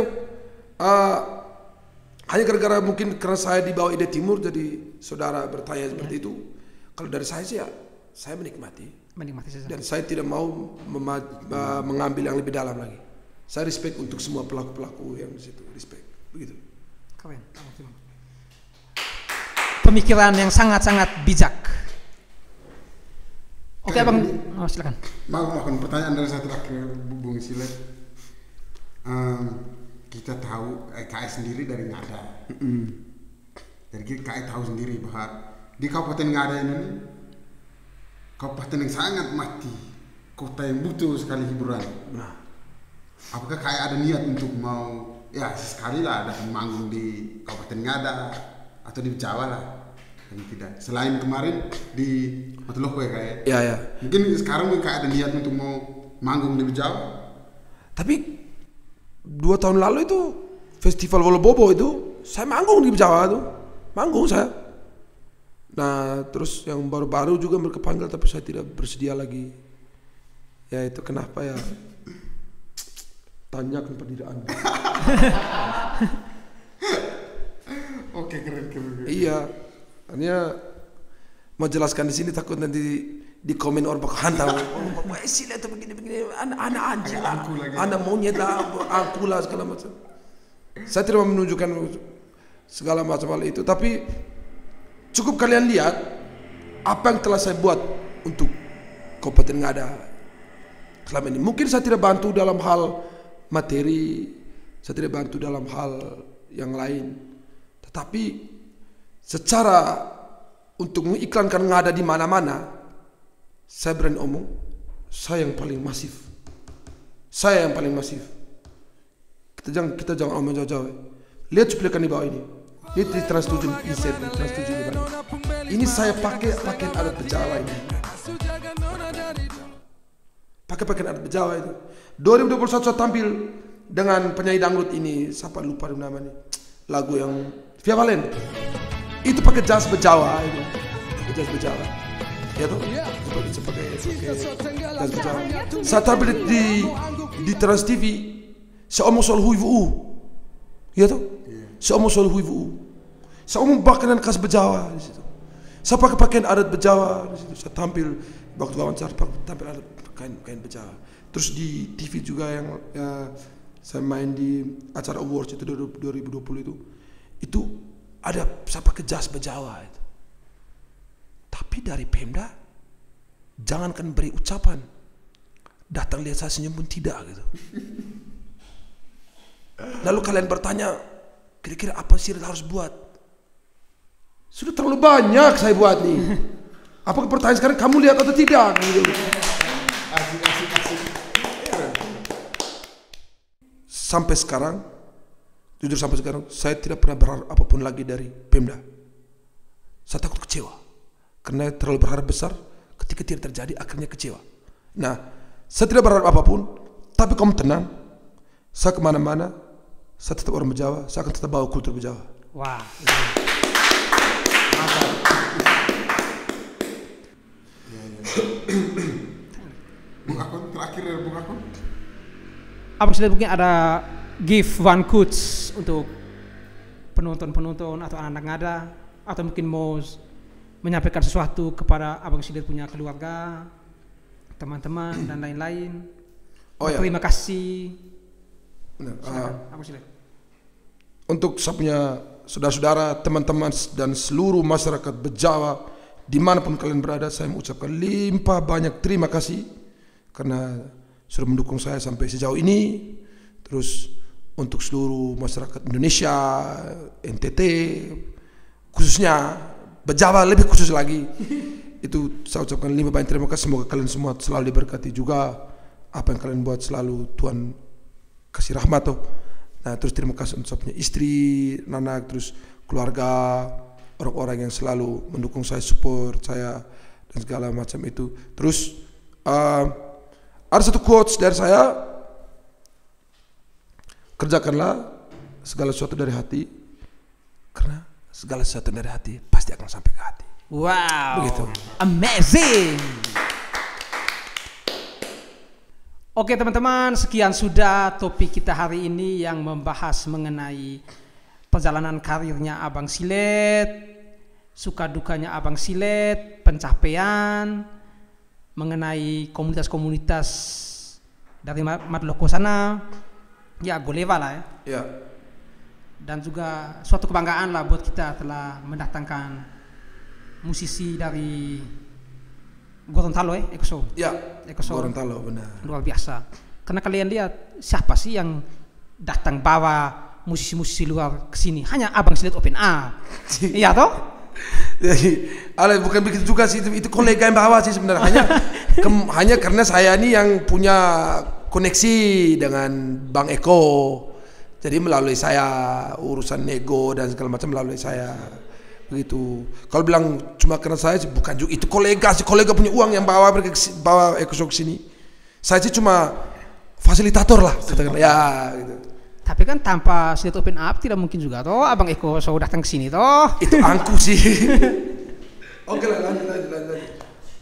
gara-gara mungkin karena saya di bawah Ide Timur, jadi saudara bertanya seperti itu. Kalau dari saya sih ya saya menikmati saja. Dan saya tidak mau mengambil yang lebih dalam lagi. Saya respect untuk semua pelaku-pelaku yang di situ, respect begitu. Keren. Pemikiran yang sangat-sangat bijak. Oke, Abang, silakan. Maafkan pertanyaan dari saya terakhir, Bung Silet. Kita tahu KAI sendiri dari Ngada. Jadi KAI tahu sendiri bahwa di Kabupaten Ngada ini kabupaten yang sangat mati, kota yang butuh sekali hiburan. Apakah KAI ada niat untuk mau sekali lah ada manggung di Kabupaten Ngada atau di Jawa lah? Dan tidak. Selain kemarin di Matuloko ya KAI. Ya. Mungkin sekarang KAI ada niat untuk mau manggung di Jawa. Tapi 2 tahun lalu itu festival Wolobobo itu saya manggung di Jawa tuh, manggung saya. Nah terus yang baru-baru juga mereka panggil tapi saya tidak bersedia lagi. Ya itu kenapa ya? Tanyakan pada diri Anda. Oke, keren. Iya, hanya mau jelaskan di sini takut nanti di komen orang bakal hantar. Silet atau begini, anak anjing lah, anak monyet lah, aku lah segala macam. Saya tidak mau menunjukkan segala macam hal itu, tapi cukup kalian lihat apa yang telah saya buat untuk Kabupaten Ngada selama ini. Mungkin saya tidak bantu dalam hal materi, saya tidak bantu dalam hal yang lain, tetapi secara untuk mengiklankan Ngada di mana-mana, saya berani omong, saya yang paling masif. Kita jangan omong jauh-jauh. Lihat cuplikan di bawah ini. Lihat di Trans 7 Trans 7 di bawah. Ini saya pakai pakaian adat Bejawa ini. Pakai pakaian adat Bejawa itu. 2021 saya tampil dengan penyanyi dangdut ini, siapa lupa namanya, lagu yang Via Valen itu pakai jas Bejawa itu, jas Bejawa, ya tuh, itu pakai jas Bejawa. Saya tampil di Trans TV, saya omong soal Huivu, ya tuh, saya omong soal Huivu, saya omong pakaian khas Bejawa di situ. Saya pakai pakaian adat Bejawa di situ. Saya tampil waktu wawancara tampil adat kain Bejawa. Terus di TV juga yang saya main di acara awards itu 2020 itu ada saya pakai jas Bejawa itu. Tapi dari Pemda jangankan beri ucapan, datang lihat saya senyum pun tidak gitu. Lalu kalian bertanya, kira-kira apa sih harus buat? Sudah terlalu banyak saya buat nih. Apakah pertanyaan sekarang kamu lihat atau tidak? Gitu. Sampai sekarang, jujur sampai sekarang, saya tidak pernah berharap apapun lagi dari Pemda. Saya takut kecewa, karena terlalu berharap besar, ketika tidak terjadi akhirnya kecewa. Nah, saya tidak berharap apapun, tapi kamu tenang. Saya kemana-mana, saya tetap orang Bejawa, saya akan tetap bawa kultur Bejawa. Wah. Bung Akon, terakhir ya Bung Akon. Abang Silet mungkin ada give one quotes untuk penonton atau anak-anak ngada, atau mungkin mau menyampaikan sesuatu kepada Abang Silet punya keluarga, teman-teman dan lain-lain. Oh ya. Terima kasih. Abang Silet. Untuk saya punya saudara-saudara, teman-teman dan seluruh masyarakat Bejawa dimanapun kalian berada, saya mengucapkan limpah banyak terima kasih karena sudah mendukung saya sampai sejauh ini. Terus untuk seluruh masyarakat Indonesia, NTT khususnya, Bejawa lebih khusus lagi, itu saya ucapkan limpah banyak terima kasih. Semoga kalian semua selalu diberkati juga, apa yang kalian buat selalu Tuhan kasih rahmat tuh. Nah, terus terima kasih untuk saya punya istri, anak, terus keluarga, orang-orang yang selalu mendukung saya, support saya dan segala macam itu. Terus ada satu quotes dari saya, kerjakanlah segala sesuatu dari hati, karena segala sesuatu dari hati pasti akan sampai ke hati. Wow, begitu. Amazing. Oke teman-teman, sekian sudah topik kita hari ini yang membahas mengenai perjalanan karirnya Abang Silet, suka dukanya Abang Silet, pencapaian, mengenai komunitas-komunitas dari Madloko sana, ya Goleva lah ya. Ya. Dan juga suatu kebanggaan lah buat kita telah mendatangkan musisi dari Gorontalo Ekoso. Ya, Ekoso. Gorontalo benar. Luar biasa. Karena kalian lihat siapa sih yang datang bawa musisi-musisi luar ke sini? Hanya Abang Silet Open A. Iya toh? Jadi, bukan begitu juga sih, itu kolega yang bawa sih sebenarnya. Hanya karena saya ini yang punya koneksi dengan Bang Eko. Jadi melalui saya urusan nego dan segala macam melalui saya. Begitu. Kalau bilang cuma karena saya sih bukan juga, itu kolega punya uang yang bawa Eko ke sini. Saya sih cuma fasilitator lah katakan. Ya gitu. Tapi kan tanpa Silet Open Up tidak mungkin juga toh Abang Eko datang ke sini toh. Itu angku sih. Oke lah, lanjut.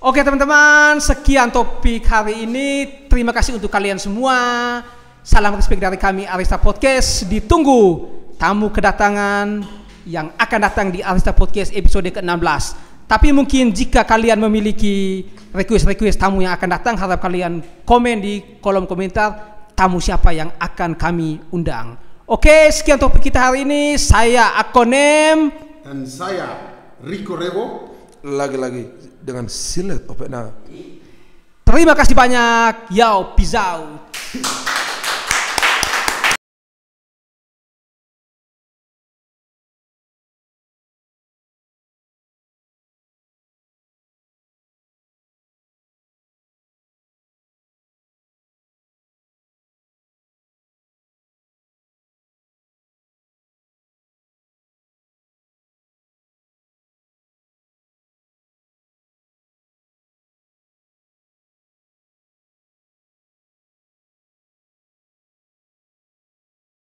Oke teman-teman, sekian topik hari ini. Terima kasih untuk kalian semua. Salam respect dari kami Arista Podcast. Ditunggu tamu kedatangan yang akan datang di Arista Podcast episode ke-16. Tapi mungkin jika kalian memiliki request tamu yang akan datang, harap kalian komen di kolom komentar tamu siapa yang akan kami undang. Oke, sekian topik kita hari ini. Saya Akonem dan saya Rico Revo. Lagi-lagi dengan Silet Open A. Terima kasih banyak. Yo, peace out.